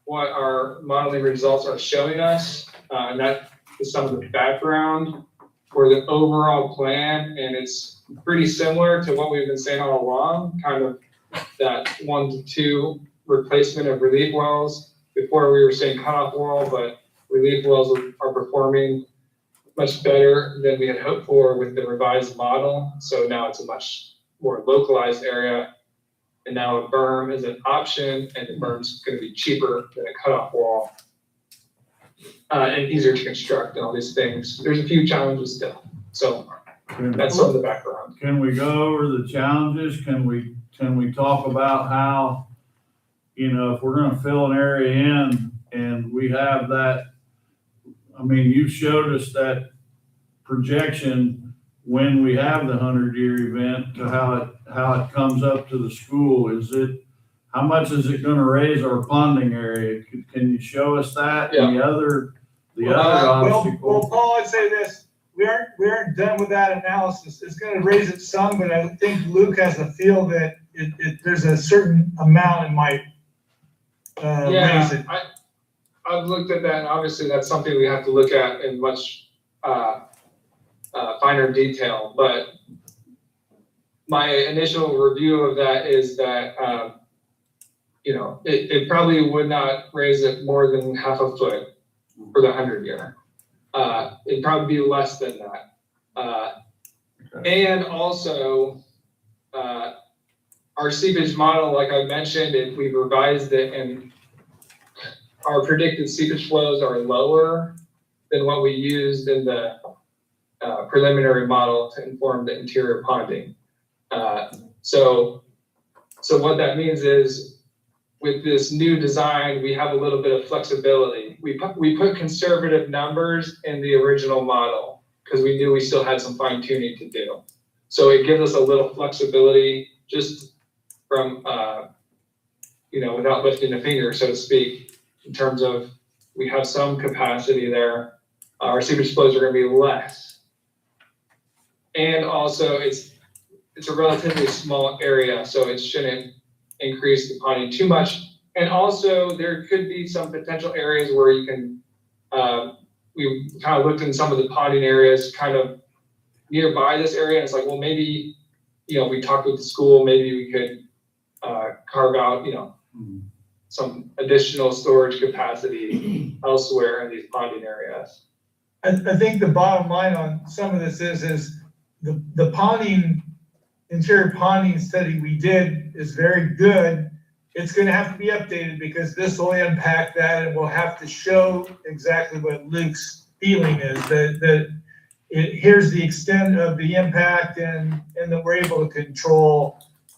what our modeling results are showing us. And that is some of the background for the overall plan. And it's pretty similar to what we've been saying all along, kind of that 1 to 2 replacement of relief wells. Before we were saying cutoff well, but relief wells are performing much better than we had hoped for with the revised model. So now it's a much more localized area. And now a berm is an option, and the berm's gonna be cheaper than a cutoff wall. And easier to construct and all these things. There's a few challenges still. So that's some of the background. Can we go over the challenges? Can we talk about how, if we're gonna fill an area in and we have that, I mean, you showed us that projection when we have the 100-year event to how it comes up to the school. How much is it gonna raise our ponding area? Can you show us that? Yeah. The other Well, obstacle. Paul, I'd say this, we aren't done with that analysis. It's gonna raise it some, but I think Luke has a feel that there's a certain amount it might raise it. I've looked at that, and obviously that's something we have to look at in much finer detail, but my initial review of that is that, it probably would not raise it more than half a foot for the 100-year. It'd probably be less than that. And also, our seepage model, like I mentioned, we've revised it, and our predicted seepage flows are lower than what we used in the preliminary model to inform the interior ponding. So what that means is, with this new design, we have a little bit of flexibility. We put conservative numbers in the original model because we knew we still had some fine tuning to do. So it gives us a little flexibility just from, without lifting a finger, so to speak, in terms of we have some capacity there. Our seepage flows are gonna be less. And also it's a relatively small area, so it shouldn't increase the ponding too much. And also there could be some potential areas where you can, we kind of looked in some of the ponding areas kind of nearby this area. And it's like, well, maybe, we talked with the school, maybe we could carve out, some additional storage capacity elsewhere in these ponding areas. I think the bottom line on some of this is the ponding, interior ponding study we did is very good. It's gonna have to be updated because this will impact that, and we'll have to show exactly what Luke's feeling is, that here's the extent of the impact and that we're able to control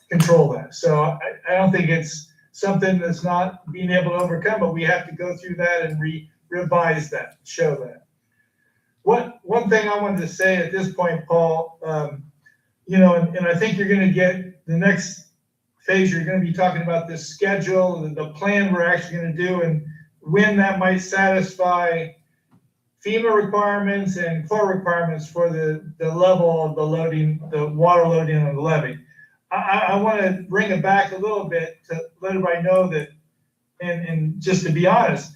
that. So I don't think it's something that's not being able to overcome, but we have to go through that and revise that, show that. One thing I wanted to say at this point, Paul, and I think you're gonna get the next phase, you're gonna be talking about this schedule and the plan we're actually gonna do and when that might satisfy FEMA requirements and core requirements for the level of the loading, the water loading on the levee. I wanna bring it back a little bit to let everybody know that, and just to be honest,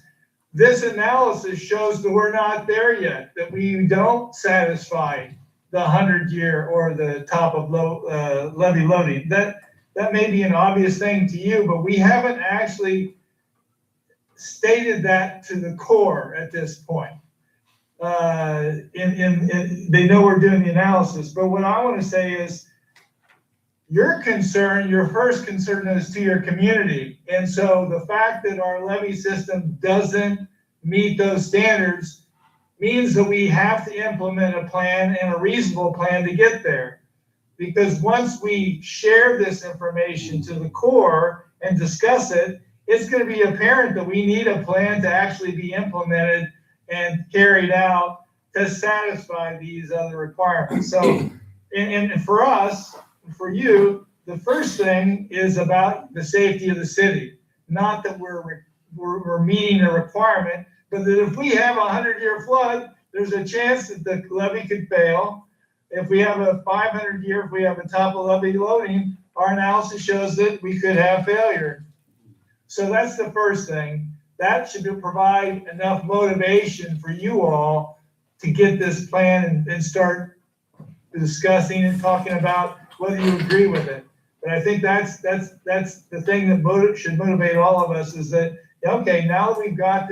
this analysis shows that we're not there yet, that we don't satisfy the 100-year or the top of levee loading. That may be an obvious thing to you, but we haven't actually stated that to the Corps at this point. They know we're doing the analysis, but what I want to say is your first concern is to your community. And so the fact that our levee system doesn't meet those standards means that we have to implement a plan and a reasonable plan to get there. Because once we share this information to the Corps and discuss it, it's going to be apparent that we need a plan to actually be implemented and carried out to satisfy these other requirements. So, and for us, for you, the first thing is about the safety of the city. Not that we're meeting a requirement, but that if we have a 100-year flood, there's a chance that the levee could fail. If we have a 500-year, if we have a top of levee loading, our analysis shows that we could have failure. So that's the first thing. That should provide enough motivation for you all to get this plan and start discussing and talking about whether you agree with it. But I think that's the thing that should motivate all of us is that, okay, now that we've got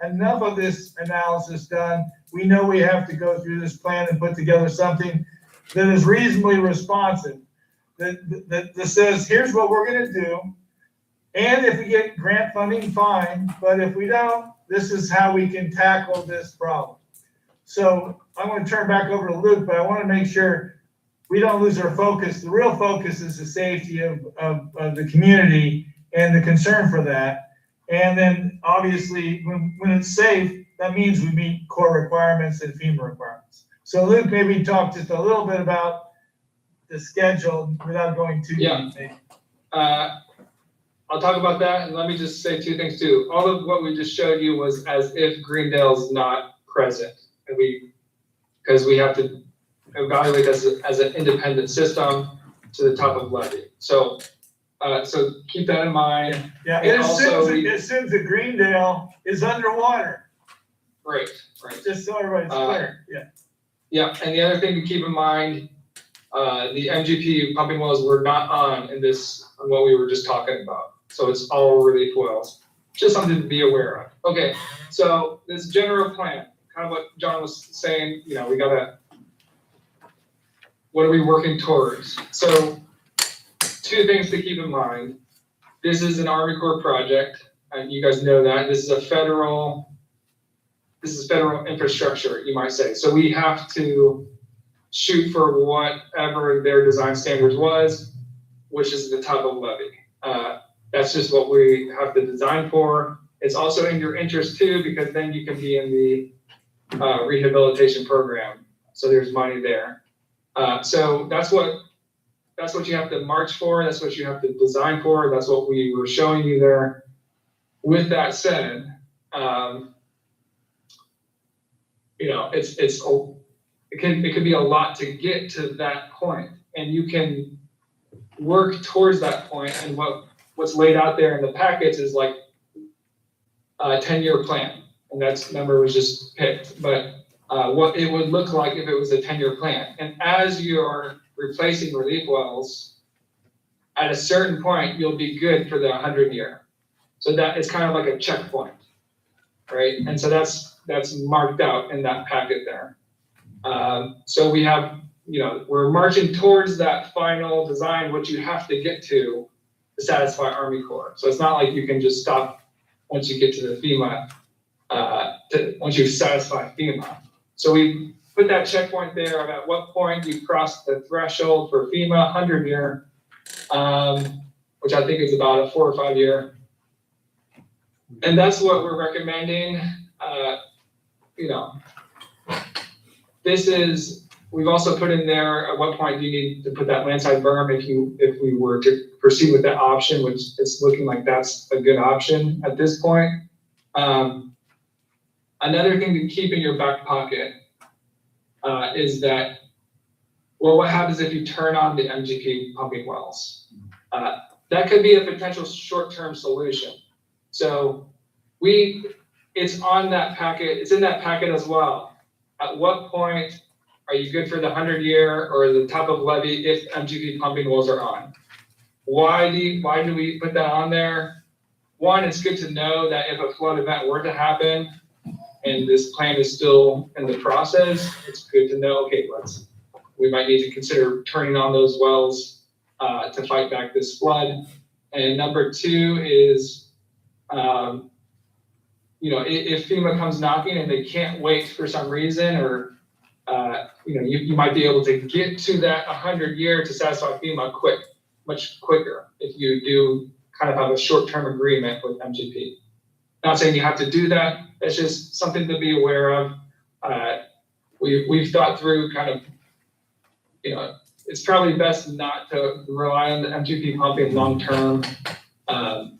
enough of this analysis done, we know we have to go through this plan and put together something that is reasonably responsive, that says, here's what we're gonna do. And if we get grant funding, fine, but if we don't, this is how we can tackle this problem. So I'm gonna turn back over to Luke, but I wanna make sure we don't lose our focus. The real focus is the safety of the community and the concern for that. And then obviously, when it's safe, that means we meet core requirements and FEMA requirements. So Luke, maybe talk just a little bit about the schedule without going too deep. I'll talk about that, and let me just say two things too. All of what we just showed you was as if Greendale's not present, and because we have to evaluate this as an independent system to the top of levy. So keep that in mind. Yeah, And also it assumes that Greendale is underwater, Right. just so everybody's clear, yeah. Yeah, and the other thing to keep in mind, the MGP pumping wells were not on in what we were just talking about. So it's all relief wells, just something to be aware of. Okay, so this general plan, kind of what John was saying, what are we working towards? So two things to keep in mind. This is an Army Corps project, and you guys know that. This is federal infrastructure, you might say. So we have to shoot for whatever their design standards was, which is the top of levy. That's just what we have to design for. It's also in your interest too, because then you can be in the rehabilitation program. So there's money there. So that's what you have to march for. That's what you have to design for. That's what we were showing you there. With that said, it can be a lot to get to that point, and you can work towards that point. And what's laid out there in the packets is like a 10-year plan, and that number was just picked. But what it would look like if it was a 10-year plan, and as you're replacing relief wells, at a certain point you'll be good for the 100-year. So that is kind of like a checkpoint, right? And so that's marked out in that packet there. So we have, we're marching towards that final design, which you have to get to satisfy Army Corps. So it's not like you can just stop once you get to the FEMA, once you satisfy FEMA. So we put that checkpoint there of at what point you cross the threshold for FEMA 100-year, which I think is about a 4 or 5 year. And that's what we're recommending. We've also put in there at what point do you need to put that landside berm if we were to proceed with that option, which it's looking like that's a good option at this point. Another thing to keep in your back pocket is that, what happens if you turn on the MGP pumping wells? That could be a potential short-term solution. So it's on that packet, it's in that packet as well. At what point are you good for the 100-year or the top of levy if MGP pumping wells are on? Why do we put that on there? One, it's good to know that if a flood event were to happen and this plan is still in the process, it's good to know, okay, we might need to consider turning on those wells to fight back this flood. And number two is, if FEMA comes knocking and they can't wait for some reason, or you might be able to get to that 100-year to satisfy FEMA much quicker if you do kind of have a short-term agreement with MGP. Not saying you have to do that. It's just something to be aware of. We've thought through kind of, it's probably best not to rely on the MGP pumping long-term.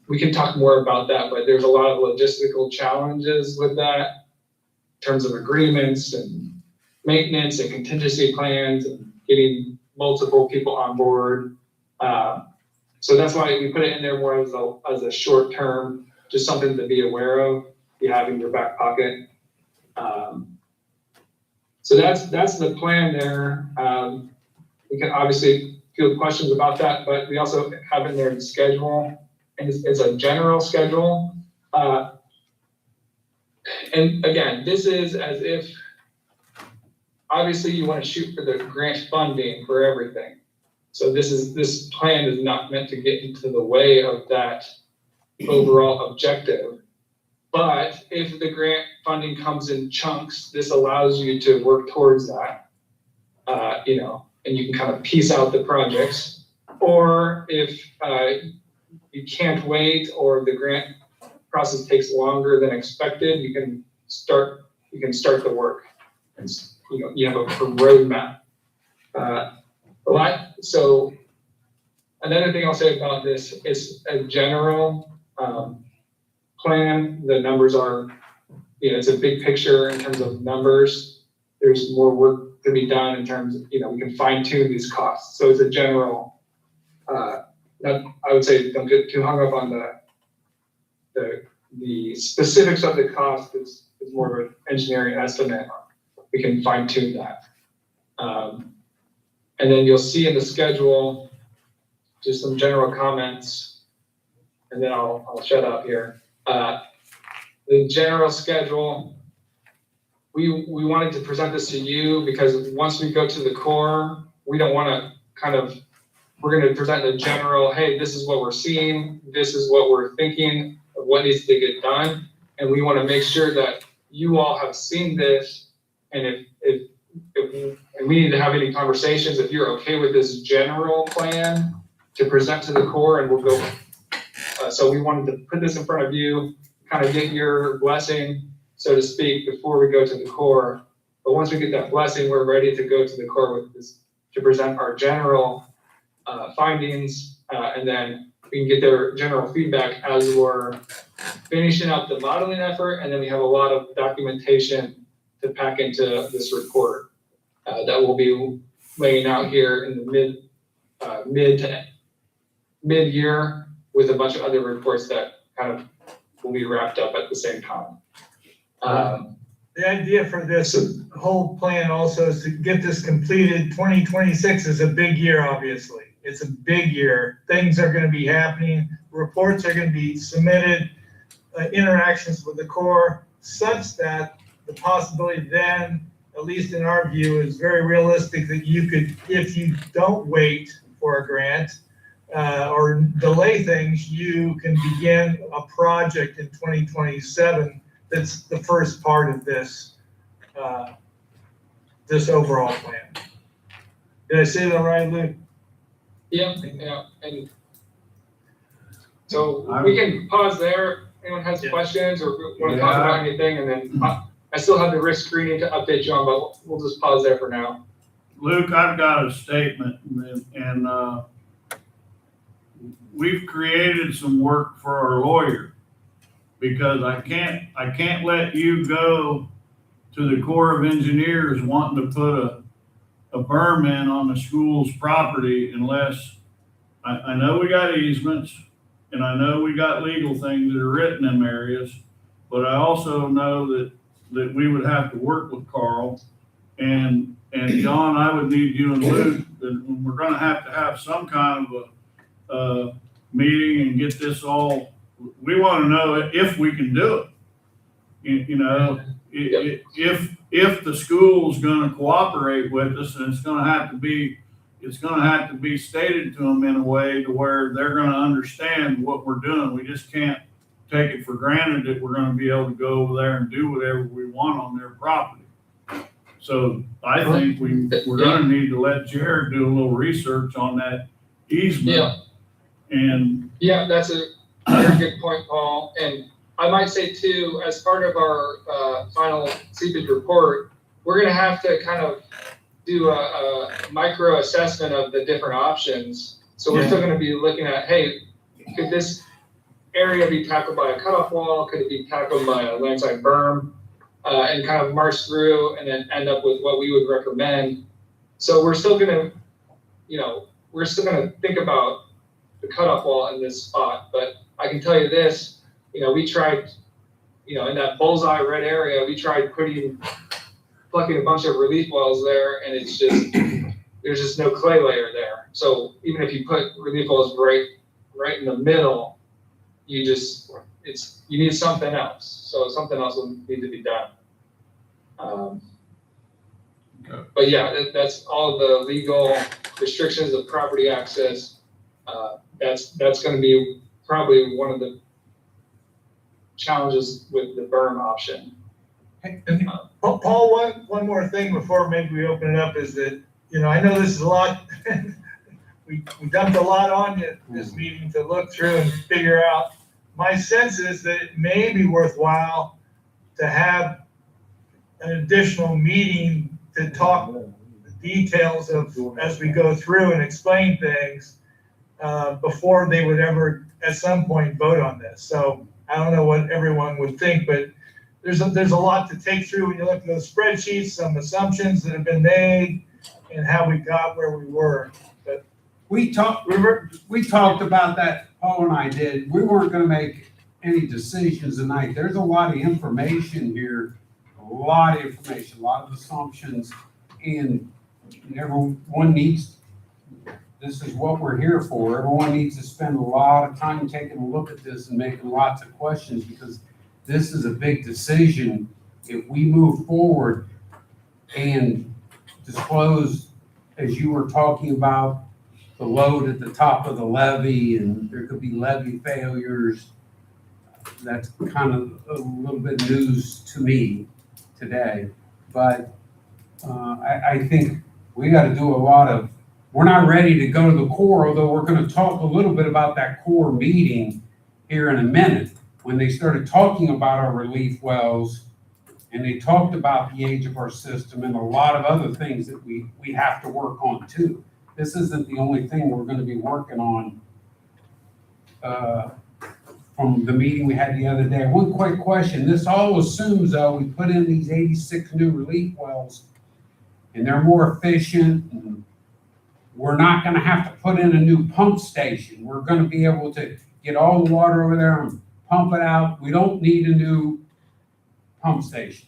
We can talk more about that, but there's a lot of logistical challenges with that in terms of agreements and maintenance and contingency plans and getting multiple people on board. So that's why we put it in there more as a short term, just something to be aware of, you have in your back pocket. So that's the plan there. We can obviously field questions about that, but we also have in there the schedule, and it's a general schedule. And again, this is as if, obviously you want to shoot for the grant funding for everything. So this plan is not meant to get into the way of that overall objective. But if the grant funding comes in chunks, this allows you to work towards that, and you can kind of piece out the projects. Or if you can't wait, or the grant process takes longer than expected, you can start the work. And you have a roadmap. So another thing I'll say about this is a general plan. The numbers are, it's a big picture in terms of numbers. There's more work to be done in terms of, we can fine tune these costs. So it's a general, I would say don't get too hung up on the specifics of the cost. It's more of an engineering estimate. We can fine tune that. And then you'll see in the schedule, just some general comments, and then I'll shut up here. The general schedule, we wanted to present this to you because once we go to the core, we don't want to we're going to present the general, hey, this is what we're seeing, this is what we're thinking of what needs to get done. And we want to make sure that you all have seen this. And if we need to have any conversations, if you're okay with this general plan to present to the core, and we'll go. So we wanted to put this in front of you, kind of get your blessing, so to speak, before we go to the core. But once we get that blessing, we're ready to go to the core with this, to present our general findings, and then we can get their general feedback as we're finishing up the modeling effort, and then we have a lot of documentation to pack into this report that we'll be laying out here in the mid-year with a bunch of other reports that kind of will be wrapped up at the same time. The idea for this whole plan also is to get this completed. 2026 is a big year, obviously. It's a big year. Things are going to be happening. Reports are going to be submitted, interactions with the core, such that the possibility then, at least in our view, is very realistic that you could, if you don't wait for a grant or delay things, you can begin a project in 2027 that's the first part of this this overall plan. Did I say that right, Luke? Yeah, and so we can pause there. Anyone has questions or want to talk about anything, and then I still have the risk screening to update you on, but we'll just pause there for now. Luke, I've got a statement, and we've created some work for our lawyer, because I can't let you go to the Corps of Engineers wanting to put a berm in on the school's property unless, I know we got easements, and I know we got legal things that are written in areas, but I also know that we would have to work with Carl, and John, I would need you and Luke, that we're gonna have some kind of a meeting and get this all, we wanna know if we can do it. If the school's gonna cooperate with us, and it's gonna have to be stated to them in a way to where they're gonna understand what we're doing. We just can't take it for granted that we're gonna be able to go over there and do whatever we want on their property. So I think we're gonna need to let Jared do a little research on that easement. Yeah. And yeah, that's a very good point, Paul. And I might say too, as part of our final seepage report, we're gonna have to kind of do a micro assessment of the different options. So we're still gonna be looking at, hey, could this area be tackled by a cutoff wall? Could it be tackled by a landside berm? And kind of march through and then end up with what we would recommend. So we're still gonna, think about the cutoff wall in this spot, but I can tell you this, we tried, in that bullseye red area, we tried plucking a bunch of relief wells there, and it's just, there's just no clay layer there. So even if you put relief wells right in the middle, you need something else. So something else will need to be done. But yeah, that's all the legal restrictions of property access. That's gonna be probably one of the challenges with the berm option. And Paul, one more thing before maybe we open it up is that, I know this is a lot. We dumped a lot on you this meeting to look through and figure out. My sense is that it may be worthwhile to have an additional meeting to talk the details of, as we go through and explain things, before they would ever at some point vote on this. So I don't know what everyone would think, but there's a lot to take through when you look at those spreadsheets, some assumptions that have been made and how we got where we were. But We talked about that, Paul and I did. We weren't gonna make any decisions tonight. There's a lot of information here, a lot of assumptions, and everyone needs, this is what we're here for. Everyone needs to spend a lot of time taking a look at this and making lots of questions, because this is a big decision. If we move forward and disclose, as you were talking about, the load at the top of the levee, and there could be levee failures, that's kind of a little bit news to me today. But I think we got to do a lot of, we're not ready to go to the core, although we're going to talk a little bit about that core meeting here in a minute, when they started talking about our relief wells, and they talked about the age of our system and a lot of other things that we have to work on too. This isn't the only thing we're going to be working on from the meeting we had the other day. One quick question. This all assumes, though, we put in these 86 new relief wells and they're more efficient, and we're not going to have to put in a new pump station. We're going to be able to get all the water over there and pump it out. We don't need a new pump station.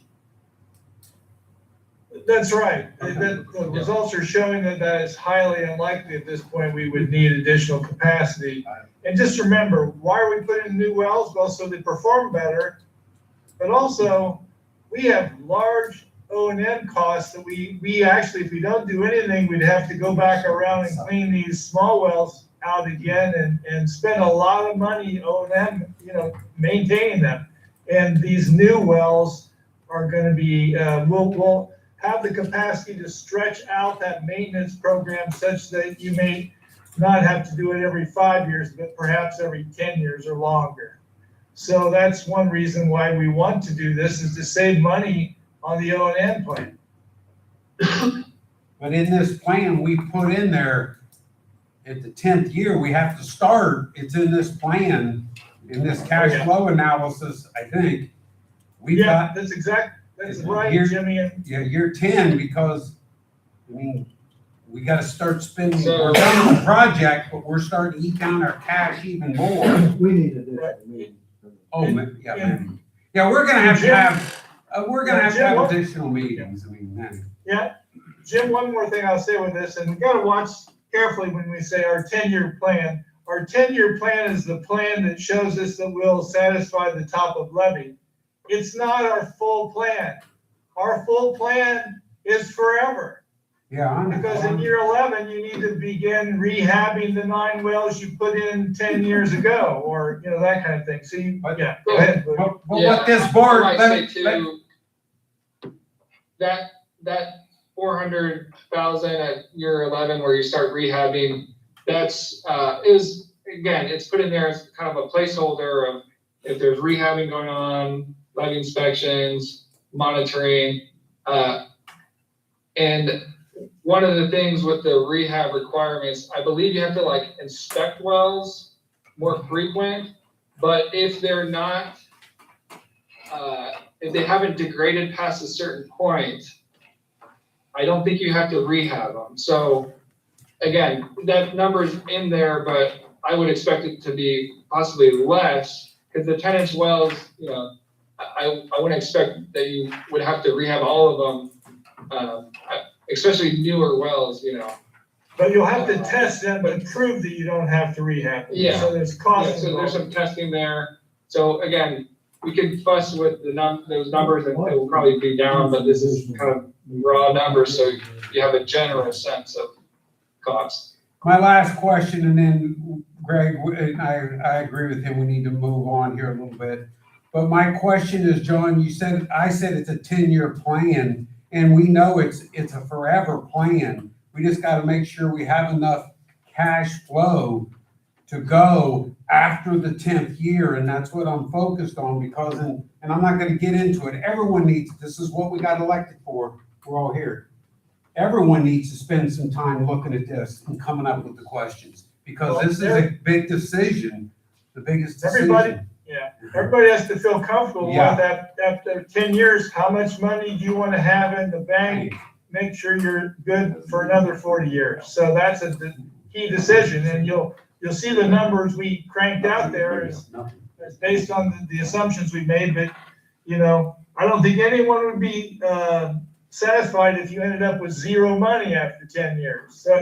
that's right. Okay. The results are showing that is highly unlikely at this point we would need additional capacity. And just remember, why are we putting in new wells? Well, so they perform better, but also we have large O&M costs that we actually, if we don't do anything, we'd have to go back around and clean these small wells out again and spend a lot of money O&M, maintaining them. And these new wells are gonna be, we'll have the capacity to stretch out that maintenance program such that you may not have to do it every 5 years, but perhaps every 10 years or longer. So that's one reason why we want to do this, is to save money on the O&M plan. But in this plan, we put in there, at the 10th year, we have to start, it's in this plan, in this cash flow analysis, I think. We've Yeah, got, that's right, Here- Jimmy, and yeah, year 10, because, we gotta start spending, So- we're done with the project, but we're starting to eke out our cash even more. We need additional meetings. Oh, man. Yeah, we're gonna have to have additional meetings, man. yeah, Jim, one more thing I'll say with this, and we gotta watch carefully when we say our 10-year plan. Our 10-year plan is the plan that shows us that we'll satisfy the top of levy. It's not our full plan. Our full plan is forever. Yeah, I know. Because in year 11, you need to begin rehabbing the 9 wells you put in 10 years ago, or, that kind of thing. So go ahead. Louis. But what this board, I might say too, that 400,000 at year 11 where you start rehabbing, that's, it's put in there as kind of a placeholder of if there's rehabbing going on, levy inspections, monitoring, and one of the things with the rehab requirements, I believe you have to inspect wells more frequent, but if they're not, if they haven't degraded past a certain point, I don't think you have to rehab them. So again, that number's in there, but I would expect it to be possibly less, because the 10-inch wells, I wouldn't expect that you would have to rehab all of them. especially newer wells, you know. But you'll have to test them to prove that you don't have to rehab them. Yeah. So there's Yeah, cost so there's involved. some testing there. So again, we could fuss with those numbers and it will probably be down, but this is kind of raw numbers, so you have a general sense of cost. My last question, and then Greg, and I agree with him, we need to move on here a little bit. But my question is, John, I said it's a 10-year plan, and we know it's a forever plan. We just gotta make sure we have enough cash flow to go after the 10th year, and that's what I'm focused on, because, and I'm not gonna get into it, everyone needs, this is what we got elected for, we're all here. Everyone needs to spend some time looking at this and coming up with the questions, because this is a big decision, the biggest Everybody- decision. Everybody has to feel comfortable with Yeah. that, after 10 years, how much money do you want to have in the bank? Make sure you're good for another 40 years. So that's a key decision, and you'll see the numbers we cranked out there is based on the assumptions we made, but, you know, I don't think anyone would be, satisfied if you ended up with zero money after 10 years. So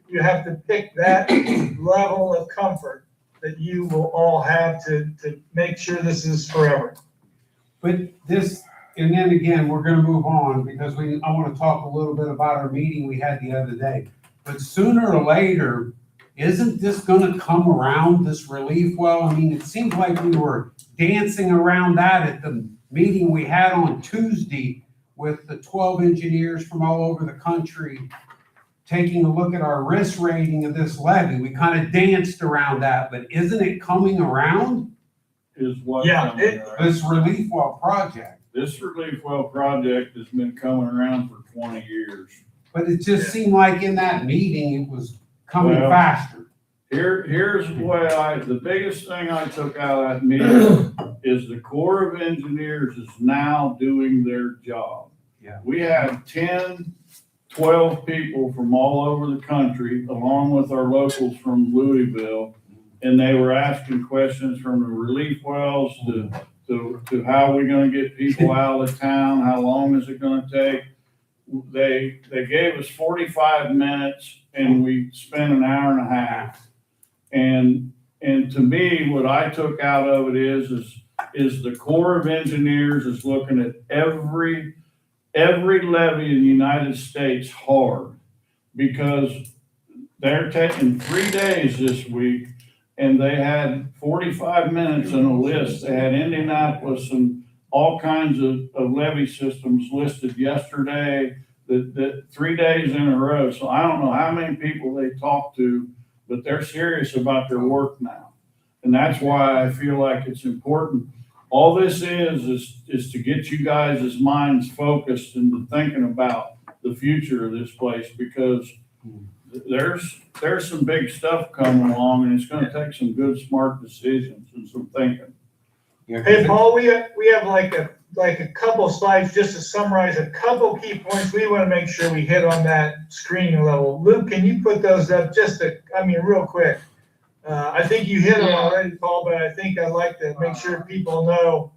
you have to pick that level of comfort that you will all have to make sure this is forever. But this, and then again, we're gonna move on, because I wanna talk a little bit about our meeting we had the other day. But sooner or later, isn't this gonna come around, this relief well? I mean, it seems like we were dancing around that at the meeting we had on Tuesday with the 12 engineers from all over the country taking a look at our risk rating of this levy. We kind of danced around that, but isn't it coming around? Is what. Yeah, coming around. This relief well project? This relief well project has been coming around for 20 years. But it just seemed like in that meeting, it was coming Well, faster. Here's what the biggest thing I took out of that meeting is the Corps of Engineers is now doing their job. Yeah. We had 10, 12 people from all over the country, along with our locals from Louisville, and they were asking questions from the relief wells to how we're gonna get people out of town, how long is it gonna take? They gave us 45 minutes and we spent an hour and a half. And to me, what I took out of it is the Corps of Engineers is looking at every levy in the United States hard, because they're taking 3 days this week and they had 45 minutes on a list. They had Indianapolis and all kinds of levy systems listed yesterday, that 3 days in a row. So I don't know how many people they talked to, but they're serious about their work now. And that's why I feel like it's important. All this is to get you guys' minds focused into thinking about the future of this place, because there's some big stuff coming along and it's gonna take some good, smart decisions and some thinking. Hey, Paul, we have like a couple slides just to summarize a couple key points we want to make sure we hit on that screening level. Luke, can you put those up real quick? I think you hit them already, Paul, but I think I'd like to make sure people know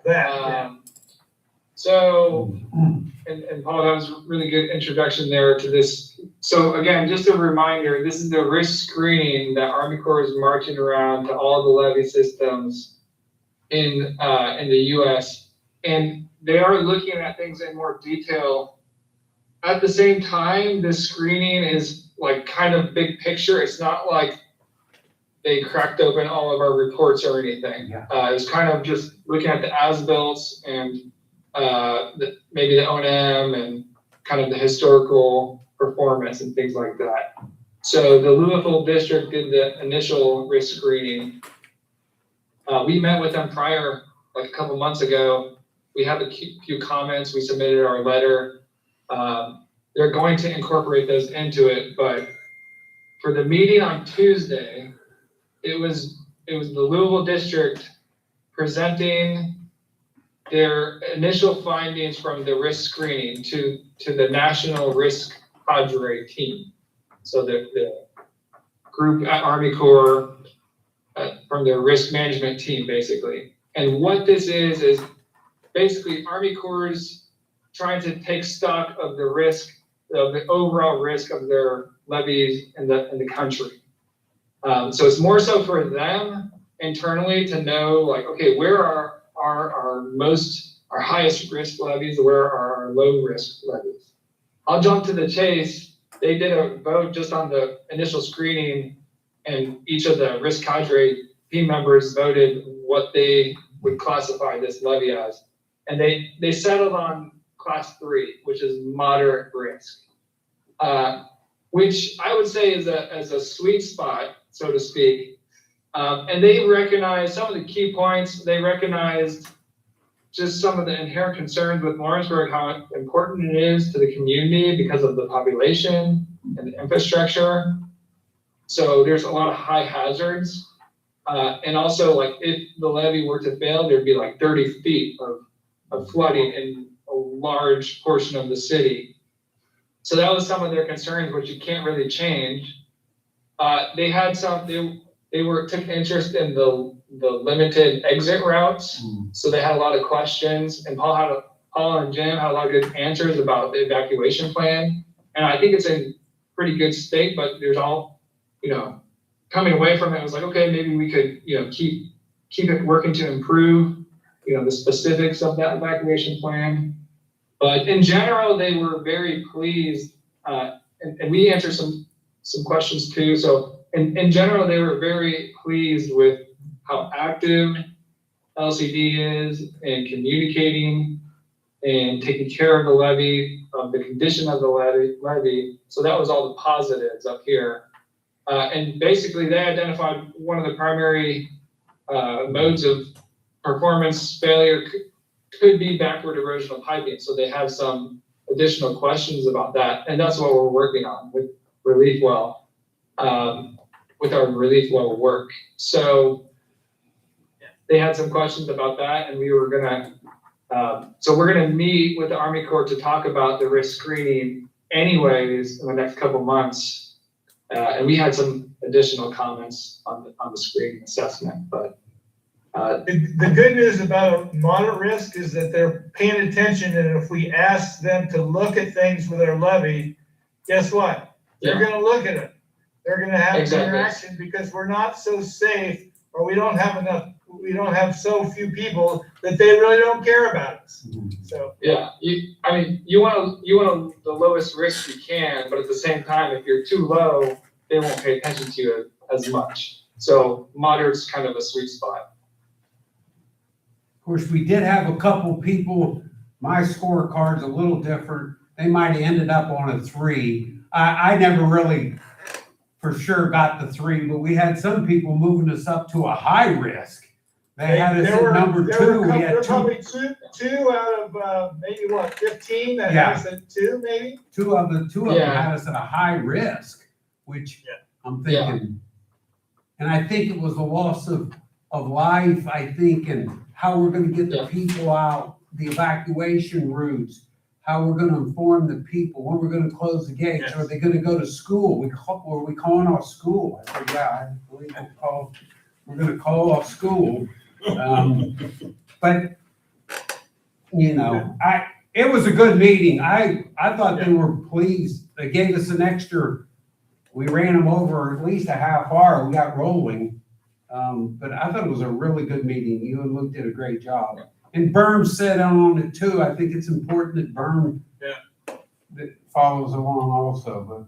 that. So, and Paul, that was a really good introduction there to this. So again, just a reminder, this is the risk screening that Army Corps is marching around to all the levee systems in the US. And they are looking at things in more detail. At the same time, this screening is like kind of big picture. It's not like they cracked open all of our reports or anything. Yeah. It's kind of just looking at the as-built and maybe the O&M and kind of the historical performance and things like that. So the Louisville district did the initial risk screening. We met with them prior, like a couple months ago. We had a few comments. We submitted our letter. They're going to incorporate those into it, but for the meeting on Tuesday, it was the Louisville district presenting their initial findings from the risk screening to the National Risk Cadre team. So the group at Army Corps from their risk management team, basically. And what this is basically Army Corps' trying to take stock of the risk, of the overall risk of their levies in the country. So it's more so for them internally to know, like, okay, where are our highest risk levies, where are our low risk levies? I'll jump to the chase. They did a vote just on the initial screening, and each of the risk cadre team members voted what they would classify this levy as. And they settled on class 3, which is moderate risk, which I would say is a sweet spot, so to speak. And they recognized some of the key points. They recognized just some of the inherent concerns with Lawrenceburg, how important it is to the community because of the population and the infrastructure. So there's a lot of high hazards. And also, like, if the levee were to fail, there'd be like 30 feet of flooding in a large portion of the city. So that was some of their concerns, which you can't really change. They had took interest in the limited exit routes. So they had a lot of questions, and Paul and Jim had a lot of good answers about the evacuation plan. And I think it's in pretty good state, but there's all, coming away from it was like, okay, maybe we could, keep it working to improve, the specifics of that evacuation plan. But in general, they were very pleased, and we answered some questions too. So in general, they were very pleased with how active LCD is in communicating and taking care of the levee, of the condition of the levee. So that was all the positives up here. And basically they identified one of the primary modes of performance failure could be backward erosional piping. So they have some additional questions about that. And that's what we're working on with Relief Well, with our Relief Well work. So they had some questions about that, and we were gonna, so we're gonna meet with the Army Corps to talk about the risk screening anyways in the next couple months. And we had some additional comments on the screening assessment, but. The good news about moderate risk is that they're paying attention, and if we ask them to look at things with their levy, guess what? They're gonna look at it. They're gonna have interaction because we're not so safe, or we don't have so few people that they really don't care about us. So. Yeah, you want the lowest risk you can, but at the same time, if you're too low, they won't pay attention to you as much. So moderate's kind of a sweet spot. Of course, we did have a couple people, my scorecard's a little different. They might have ended up on a 3. I never really for sure got the 3, but we had some people moving us up to a high risk. They had us at number 2. We had probably two out of maybe 15 that has at 2 maybe? Two of them had us at a high risk, which I'm thinking, and I think it was the loss of life, I think, and how we're gonna get the people out, the evacuation routes, how we're gonna inform the people, when we're gonna close the gates, are they gonna go to school? Were we calling off school? I said, I believe we're gonna call off school. But, it was a good meeting. I thought they were pleased. They gave us an extra, we ran them over at least a half hour. We got rolling. But I thought it was a really good meeting. You and Luke did a great job. And Berm said on it too. I think it's important that Berm that follows along also,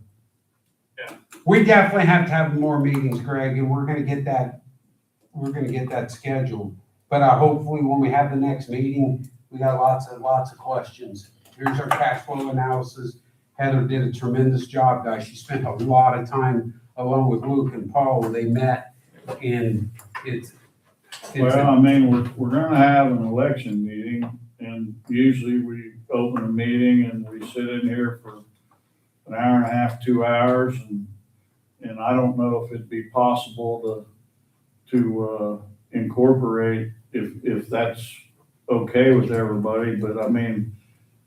but we definitely have to have more meetings, Greg, and we're gonna get that scheduled. But hopefully when we have the next meeting, we got lots of questions. Here's our cash flow analysis. Heather did a tremendous job, guys. She spent a lot of time along with Luke and Paul when they met, and Well, I mean, we're gonna have an election meeting, and usually we open a meeting and we sit in here for an hour and a half, 2 hours, and I don't know if it'd be possible to incorporate, if that's okay with everybody, but I mean,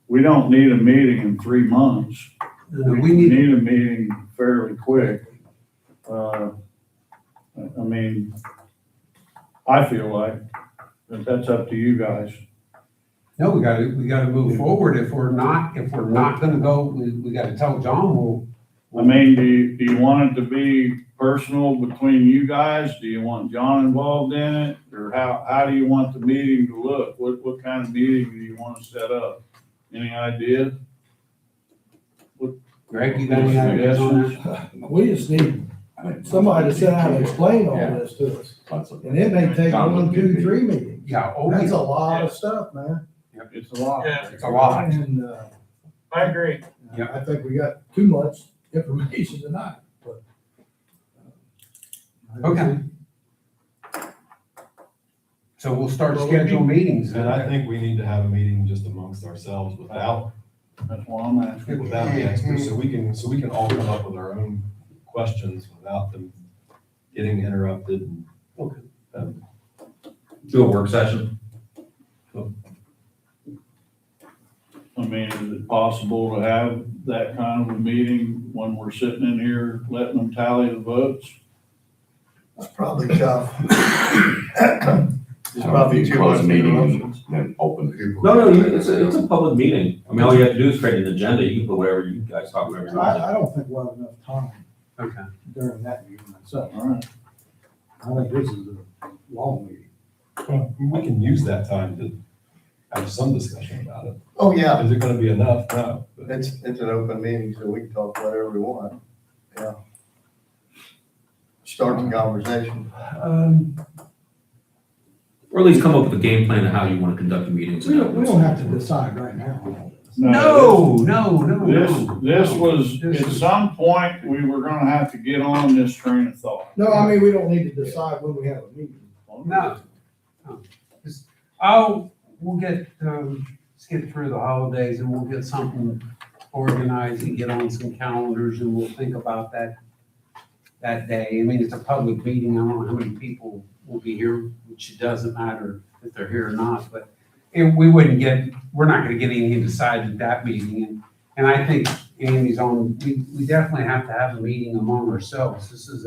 we don't need a meeting in 3 months. We need a meeting fairly quick. I mean, I feel like that's up to you guys. No, we gotta move forward. If we're not gonna go, we gotta tell John, I mean, do you want it to be personal between you guys? Do you want John involved in it? Or how do you want the meeting to look? What kind of meeting do you want to set up? Any ideas? Greg, you got any ideas on that? We just need somebody to sit down and explain all this to us. And it may take 1, 2, 3 meetings. Yeah, That's a lot of stuff, man. It's a lot. Yeah. it's a lot. And, I agree. Yeah. I think we got too much information tonight, but. Okay. So we'll start scheduling meetings. And I think we need to have a meeting just amongst ourselves without, That's what I'm asking. without the experts, so we can all come up with our own questions without them getting interrupted. Okay. Do a work session. I mean, is it possible to have that kind of a meeting when we're sitting in here letting them tally the votes? That's probably tough. It's probably closed meeting and then open. No, it's a public meeting. I mean, all you have to do is create an agenda. You can put whatever you guys talk about. I don't think we'll have enough time Okay. during that meeting myself. All right. I think this is a long meeting. Well, we can use that time to have some discussion about it. Oh, yeah, Is it gonna be enough? No. but- it's an open meeting, so we can talk whatever we want. Yeah. Start the conversation. Or at least come up with a game plan of how you want to conduct the meetings. We don't have to decide right now. No. This was, at some point, we were gonna have to get on this train of thought. No, I mean, we don't need to decide when we have a meeting. No. We'll get, let's get through the holidays and we'll get something organized and get on some calendars and we'll think about that day. I mean, it's a public meeting. I don't know how many people will be here, which it doesn't matter if they're here or not, but we're not gonna get anything decided at that meeting. And I think Andy's on, we definitely have to have a meeting among ourselves. This is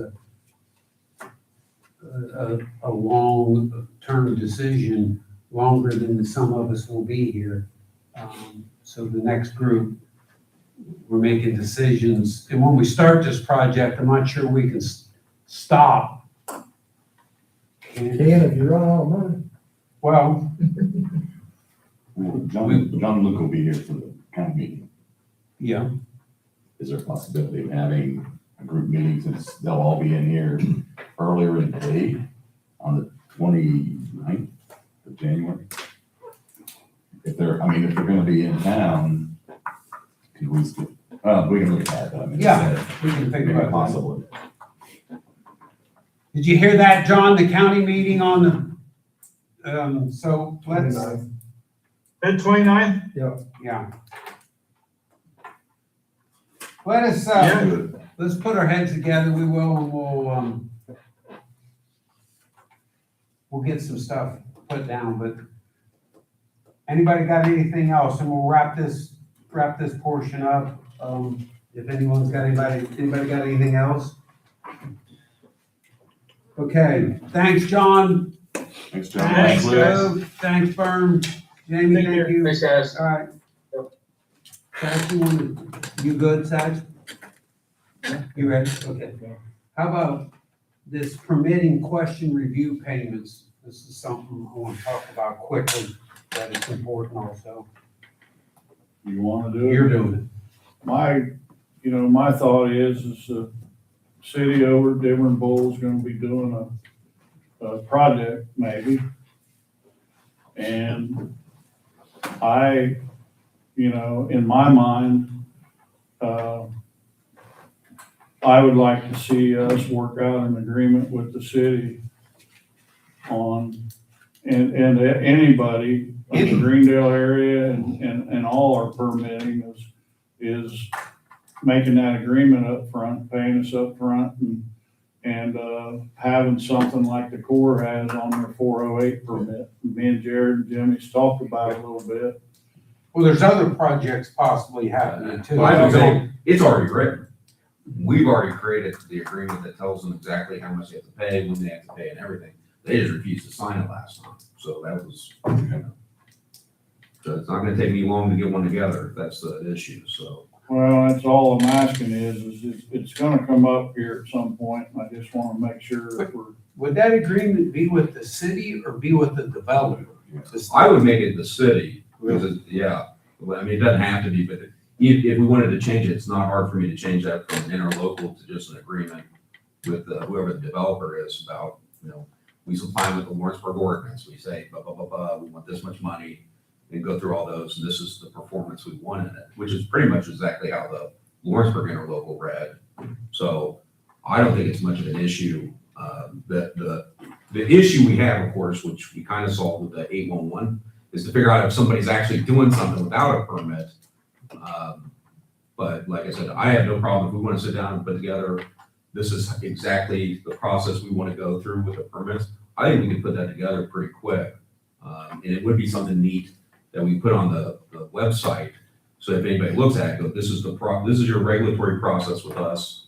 a long-term decision, longer than some of us will be here. So the next group, we're making decisions. And when we start this project, I'm not sure we can stop. Can if you run out of money. Well, John Luke will be here for the kind of meeting. yeah, Is there a possibility of having a group meeting since they'll all be in here earlier in the day on the 29th of January? If they're gonna be in town, could we still, we can look at that, but I mean. Yeah, we can think Maybe about that. possible. Did you hear that, John? The county meeting on the, so let's, Mid-29th? yeah. Let us, Yeah. let's put our heads together, we will, and we'll get some stuff put down, but anybody got anything else? And we'll wrap this portion up. If anyone's got anybody got anything else? Okay, thanks, John. Thanks, John. Thanks, guys. Joe. Thanks, Berm. Jamie, thank you. Thanks, guys. All right. Satch, you good, Satch? You ready? Okay. How about this permitting question review payments? This is something I want to talk about quickly, that is important also. You wanna do it? You're doing My thought is the city over at Dearborn Bull is gonna be doing a project maybe. And in my mind, I would like to see us work out an agreement with the city on, and anybody in the Greendale area and all our permitting is making that agreement up front, paying us up front and having something like the Corps has on their 408 permit. Me and Jared and Jimmy's talked about it a little bit. Well, there's other projects possibly happening too. Well, I would say, it's already written. We've already created the agreement that tells them exactly how much they have to pay, when they have to pay and everything. They just refused to sign it last time, so that was, So it's not gonna take me long to get one together, if that's the issue, so. Well, that's all I'm asking is it's gonna come up here at some point, and I just wanna make sure that we're. Would that agreement be with the city or be with the developer? I would make it the city, because yeah, well, I mean, it doesn't have to be, but if we wanted to change it, it's not hard for me to change that from interlocal to just an agreement with whoever the developer is about, we supply with the Lawrenceburg ordinance, we say, blah, blah, blah, blah, we want this much money, and go through all those, and this is the performance we want in it, which is pretty much exactly how the Lawrenceburg interlocal read. So I don't think it's much of an issue. The issue we have, of course, which we kind of solved with the 811, is to figure out if somebody's actually doing something without a permit. But like I said, I have no problem if we want to sit down and put together, this is exactly the process we want to go through with the permits. I think we can put that together pretty quick. And it would be something neat that we put on the website. So if anybody looks at it, go, this is this is your regulatory process with us.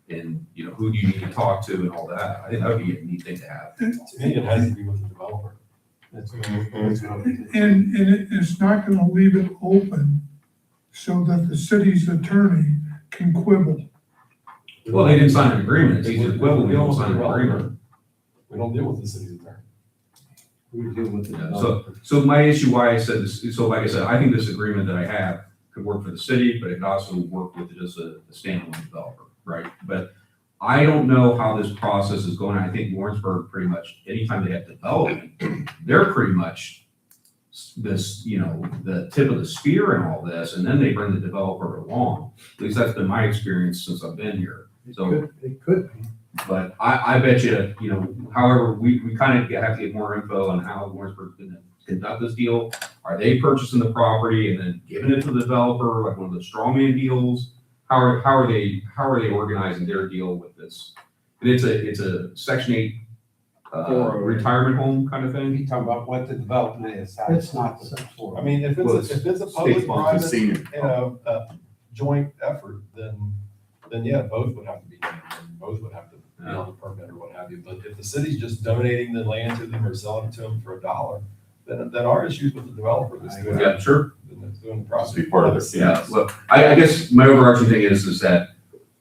And, who do you need to talk to and all that. I think that would be a neat thing to have. To me, it has to be with the developer. And it's not gonna leave it open so that the city's attorney can quibble. Well, they didn't sign an agreement. It's easy to quibble, we don't sign an agreement. We don't deal with the city's attorney. We deal with the Yeah, developer. so my issue, why I said this, so like I said, I think this agreement that I have could work for the city, but it could also work with just a standalone developer, right? But I don't know how this process is going. I think Lawrenceburg pretty much, anytime they have development, they're pretty much this, the tip of the spear in all this, and then they bring the developer along. At least that's been my experience since I've been here. So, It could be. but I bet you, however, we kind of have to get more info on how Lawrenceburg's gonna conduct this deal. Are they purchasing the property and then giving it to the developer, like one of the strawman deals? How are they organizing their deal with this? And it's a Section 8 retirement home kind of thing? You talking about what the development is, how it's not the I mean, if Well, it's a State public, sponsored private, senior. a joint effort, then yeah, both would have to be done, and both would have to be on the permit or what have you. But if the city's just donating the land to them or selling it to them for $1, then our issues with the developer that's doing Yeah, sure. that's doing the Must process. be part of the Yeah, look, I guess my overarching thing is that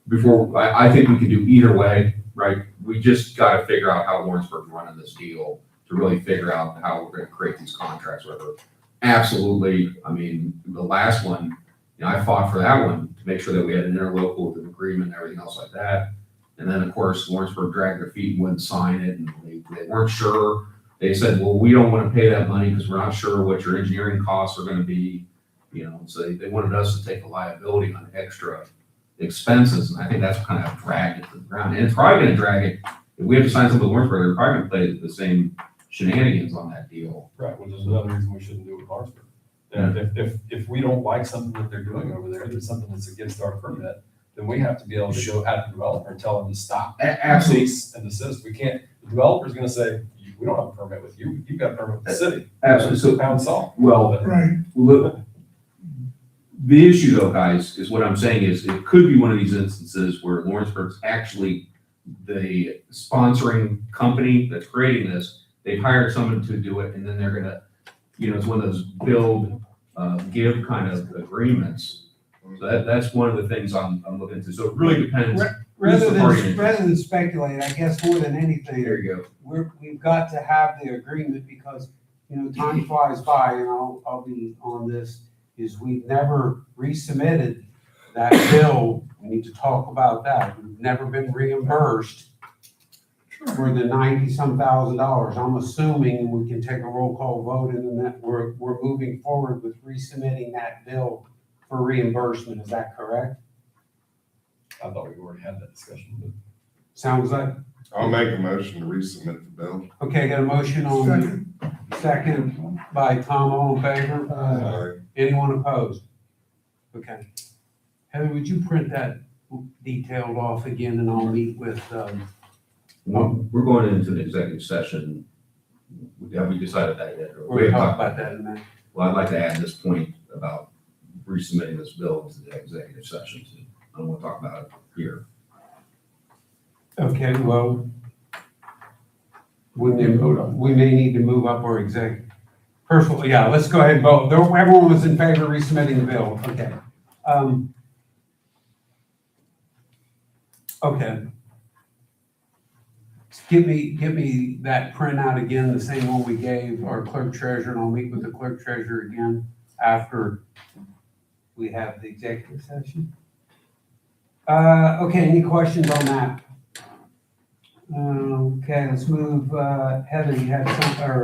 before, I think we can do either way, right? We just gotta figure out how Lawrenceburg's running this deal to really figure out how we're gonna create these contracts, whether absolutely, I mean, the last one, I fought for that one to make sure that we had an interlocal with an agreement and everything else like that. And then, of course, Lawrenceburg dragged their feet and wouldn't sign it, and they weren't sure. They said, well, we don't wanna pay that money because we're not sure what your engineering costs are gonna be, so they wanted us to take the liability on extra expenses, and I think that's kind of dragged it to the ground. And it's probably gonna drag it, if we have to sign something with Lawrenceburg, they're probably gonna play the same shenanigans on that deal. Right, which is another reason we shouldn't do it with Lawrenceburg. And if we don't like something that they're doing over there, there's something that's against our permit, then we have to be able to go at the developer and tell them to stop. Absolutely. Cease and desist. We can't, the developer's gonna say, we don't have a permit with you, you've got a permit with the city. Absolutely. So, Pound salt. well, Right. look, the issue though, guys, is what I'm saying is it could be one of these instances where Lawrenceburg's actually the sponsoring company that's creating this. They've hired someone to do it, and then they're gonna, it's one of those build, give kind of agreements. So that's one of the things I'm looking into. So it really depends. Rather Who's the party in than, it? rather than speculate, I guess more than anything, There you go. we've got to have the agreement because, time flies by, and I'll be on this, is we've never resubmitted that bill. We need to talk about that. We've never been reimbursed for the $90-some thousand. I'm assuming we can take a roll call vote and then that we're moving forward with resubmitting that bill for reimbursement. Is that correct? I thought we already had that discussion, but. Sounds like, I'll make a motion to resubmit the bill. okay, got a motion on, second by Tom, all in favor? Anyone opposed? Okay. Heather, would you print that detailed off again and I'll meet with, We're going into the executive session. Have we decided that yet? Or we'll talk about that in a minute. Well, I'd like to add this point about resubmitting this bill to the executive session. So I don't want to talk about it here. Okay, well, we may need to move up our Personally, yeah, let's go ahead and vote. Everyone was in favor of resubmitting the bill, okay. Okay. Give me that printout again, the same one we gave our clerk treasurer, and I'll meet with the clerk treasurer again after we have the executive session. Okay, any questions on that? Okay, let's move, Heather, you have some, or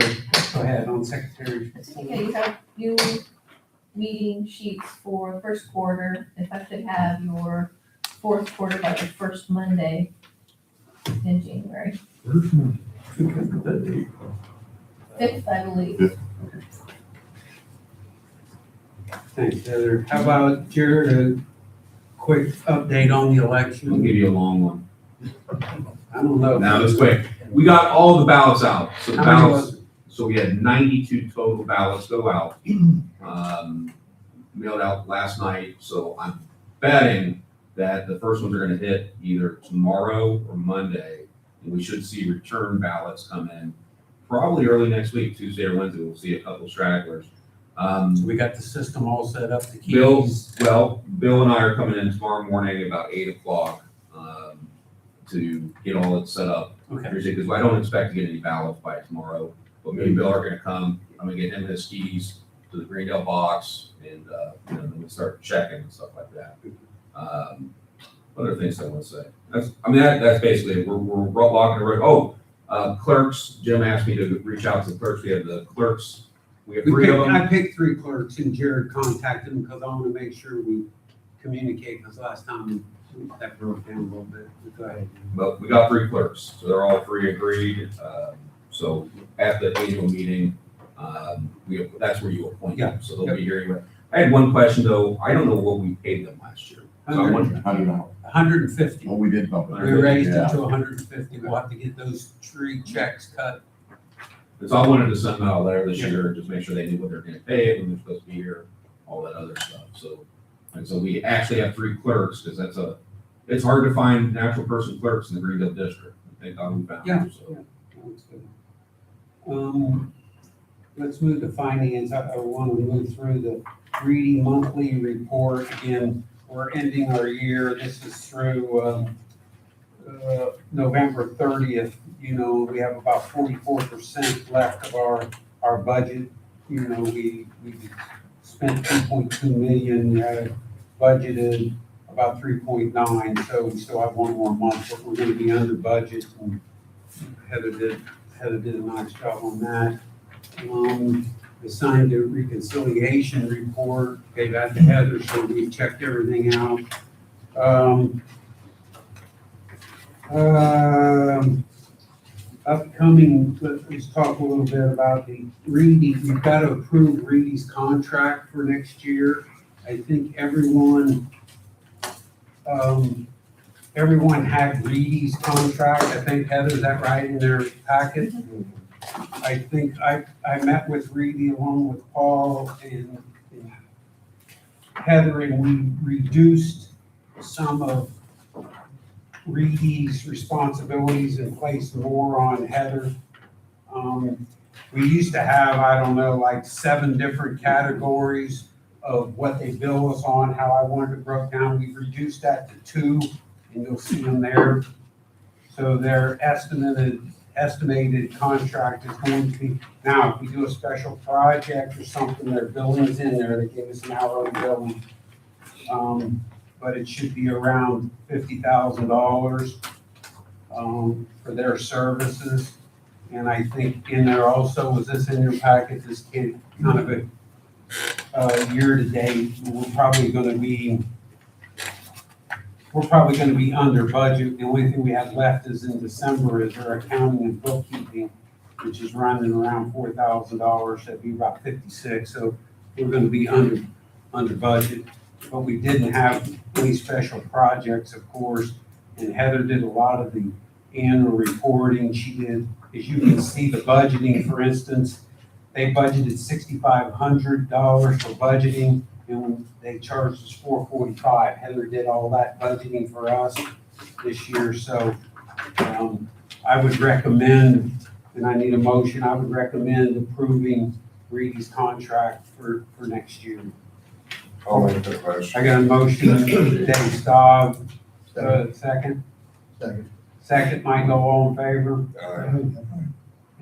go ahead on secretary. Okay, you have new meeting sheets for first quarter. If I could have your fourth quarter by the first Monday in January, 5th, I believe. Thanks, Heather. How about Jared, a quick update on the I'll election? give you a long one. I don't know. Now, it's quick. We got all the ballots out. So the How many ballots, was it? so we had 92 total ballots go out. Mailed out last night, so I'm betting that the first ones are gonna hit either tomorrow or Monday. And we should see return ballots come in probably early next week, Tuesday or Wednesday. We'll see a couple stragglers. We got the system all set up, the Bill keys. and I are coming in tomorrow morning about 8 o'clock, to get all it set up. Okay. Because I don't expect to get any ballots by tomorrow, but me and Bill are gonna come, I'm gonna get him his keys to the Greendale box, and, then we start checking and stuff like that. Other things I want to say, that's basically it. We're logging the road. Clerks, Jim asked me to reach out to the clerks, we have the clerks, we have 3 of them. I picked 3 clerks and Jared contacted them because I want to make sure we communicate, because last time that broke down a little bit. Go ahead. But we got 3 clerks, so they're all 3 agreed. So at the annual meeting, that's where you appoint them, so they'll be here. I had one question though, I don't know what we paid them last year. So I wonder, 150. Well, we did bump it. We raised it to 150. We'll have to get those 3 checks cut. so I wanted to send them out a letter this year, just make sure they knew what they're gonna pay, when they're supposed to be here, all that other stuff, so. And so we actually have 3 clerks, because it's hard to find natural person clerks in the Greendale district. Thank God we found them, so. That's good. Let's move to finance. I want to move through the Reedy monthly report. Again, we're ending our year. This is through November 30th. We have about 44% left of our budget. We spent 2.2 million, budgeted about 3.9, so we still have 1 more month, but we're going to be under budget. And Heather did a nice job on that. Assigned a reconciliation report, gave that to Heather, so we checked everything out. Upcoming, let's talk a little bit about the Reedy. We've got to approve Reedy's contract for next year. I think everyone had Reedy's contract. I think, Heather, is that right, in their packet? I think I met with Reedy along with Paul and Heather, and we reduced some of Reedy's responsibilities and placed more on Heather. We used to have, I don't know, like 7 different categories of what they bill us on, how I wanted it broke down. We've reduced that to 2, and you'll see them there. So their estimated contract is going to be, now, if we do a special project or something, their billing's in there, they give us an hourly billing. But it should be around $50,000 for their services. And I think in there also, was this in your packet, this kind of a year-to-date, we're probably gonna be under budget. The only thing we have left is in December is our accounting and bookkeeping, which is running around $4,000. That'd be about 56. So we're gonna be under budget. But we didn't have any special projects, of course. And Heather did a lot of the annual reporting. She did, as you can see, the budgeting, for instance. They budgeted $6,500 for budgeting, and they charged us $445. Heather did all that budgeting for us this year. So I would recommend, and I need a motion, I would recommend approving Reedy's contract for next year. I'll make that motion. I got a motion, Dave Staub, second. Second. Second, Michael, all in favor? Aye.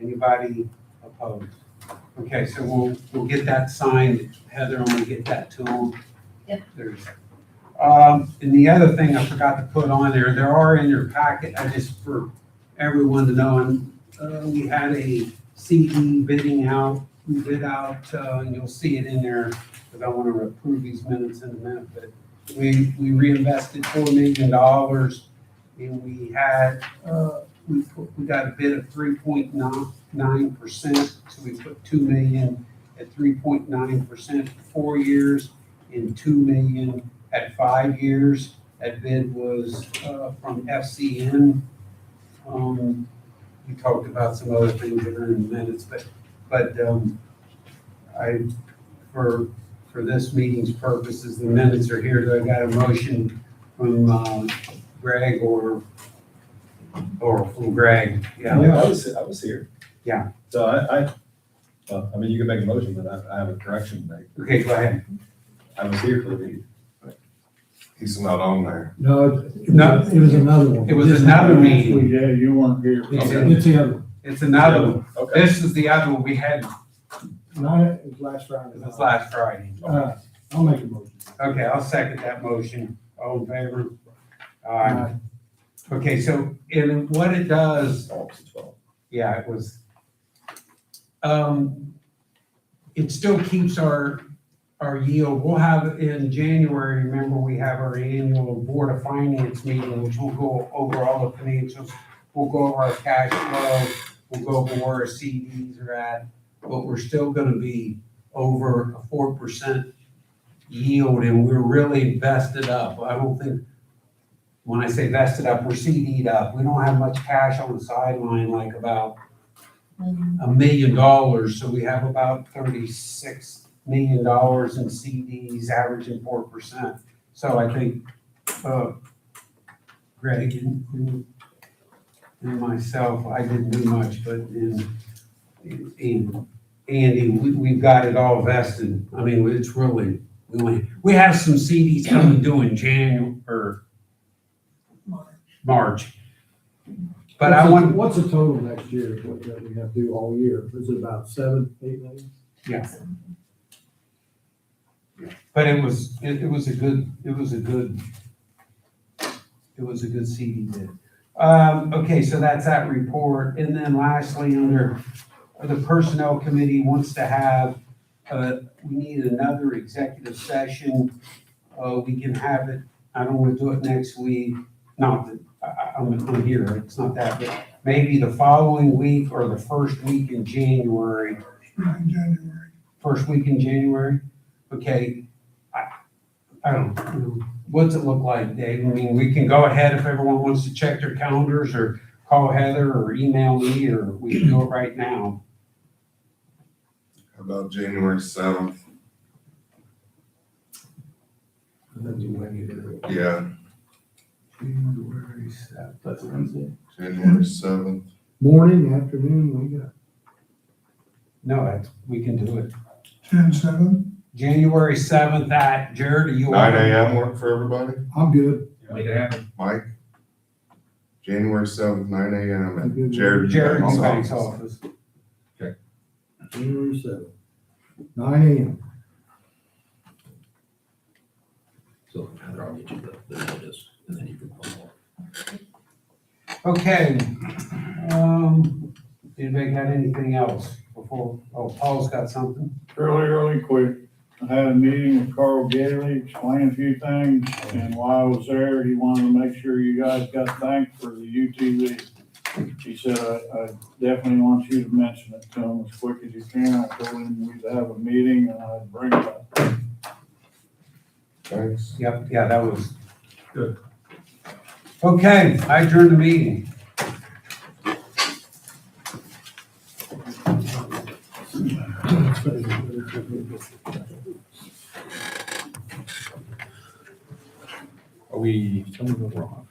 Anybody opposed? Okay, so we'll get that signed. Heather, I'm gonna get that to them. Yep. And the other thing I forgot to put on there are in your packet, I just, for everyone to know, and we had a CD bidding out. We bid out, and you'll see it in there, because I want to approve these minutes in a minute, but we reinvested $4 million, and we had, we got a bid of 3.9%, so we put $2 million at 3.9% for 4 years, and $2 million at 5 years. That bid was from FCN. We talked about some other things that are in the minutes, but for this meeting's purposes, the minutes are here. Do I got a motion from Greg or from Greg? Yeah, I was here. Yeah. So I mean, you can make a motion, but I have a correction to make. Okay, go ahead. I was here for the meeting. He's not on there. No, No. it was another one. It was another meeting. Yeah, you weren't here. It's the other one. It's another one. Okay. This is the other one we had. No, it was last Friday. This was last Friday. I'll make a motion. Okay, I'll second that motion. All in favor? Aye. Okay, so, and what it does, yeah, it was, it still keeps our yield. We'll have in January, remember, we have our annual Board of Finance meeting, which will go over all the financials. We'll go over our cash flow, we'll go over where our CDs are at, but we're still gonna be over a 4% yield, and we're really vested up. I don't think, when I say vested up, we're CD'd up. We don't have much cash on the sideline, like about $1 million, so we have about $36 million in CDs, averaging 4%. So I think, Greg and myself, I didn't do much, but in Andy, we've got it all vested. I mean, it's really, we have some CDs coming due in January or March. But I want, What's the total next year that we have to do all year? Is it about 7-8 million? yeah. But it was a good CD bid. Okay, so that's that report. And then lastly, under the Personnel Committee wants to have, we need another executive session. We can have it, I don't want to do it next week. Not that, I'm here, it's not that, but maybe the following week or the first week in January. In January. First week in January? Okay. I don't know. What's it look like, Dave? I mean, we can go ahead if everyone wants to check their calendars or call Heather or email me, or we can do it right now. How about January 7th? Yeah, January 7th. That's Wednesday. January 7th. Morning, afternoon, we got. No, we can do it. 10/7. January 7th at, Jared, are you? 9 a.m. work for everybody? I'm good. Make it happen. Mike? January 7th, 9 a.m. I'm good. at Jared Jared Eubank's Eubank's office. office. January 7th, 9 a.m. So I'll get you the notice, and then you can follow. Okay. Anybody got anything else before, Paul's got something? Really quick. I had a meeting with Carl Gailey, explained a few things, and while I was there, he wanted to make sure you guys got thanked for the UTV. He said, I definitely want you to mention it to him as quick as you can. I told him we'd have a meeting and I'd bring it up. Thanks. Yep, yeah, that was good. Okay, I adjourn the meeting. Are we, tell me what we're on.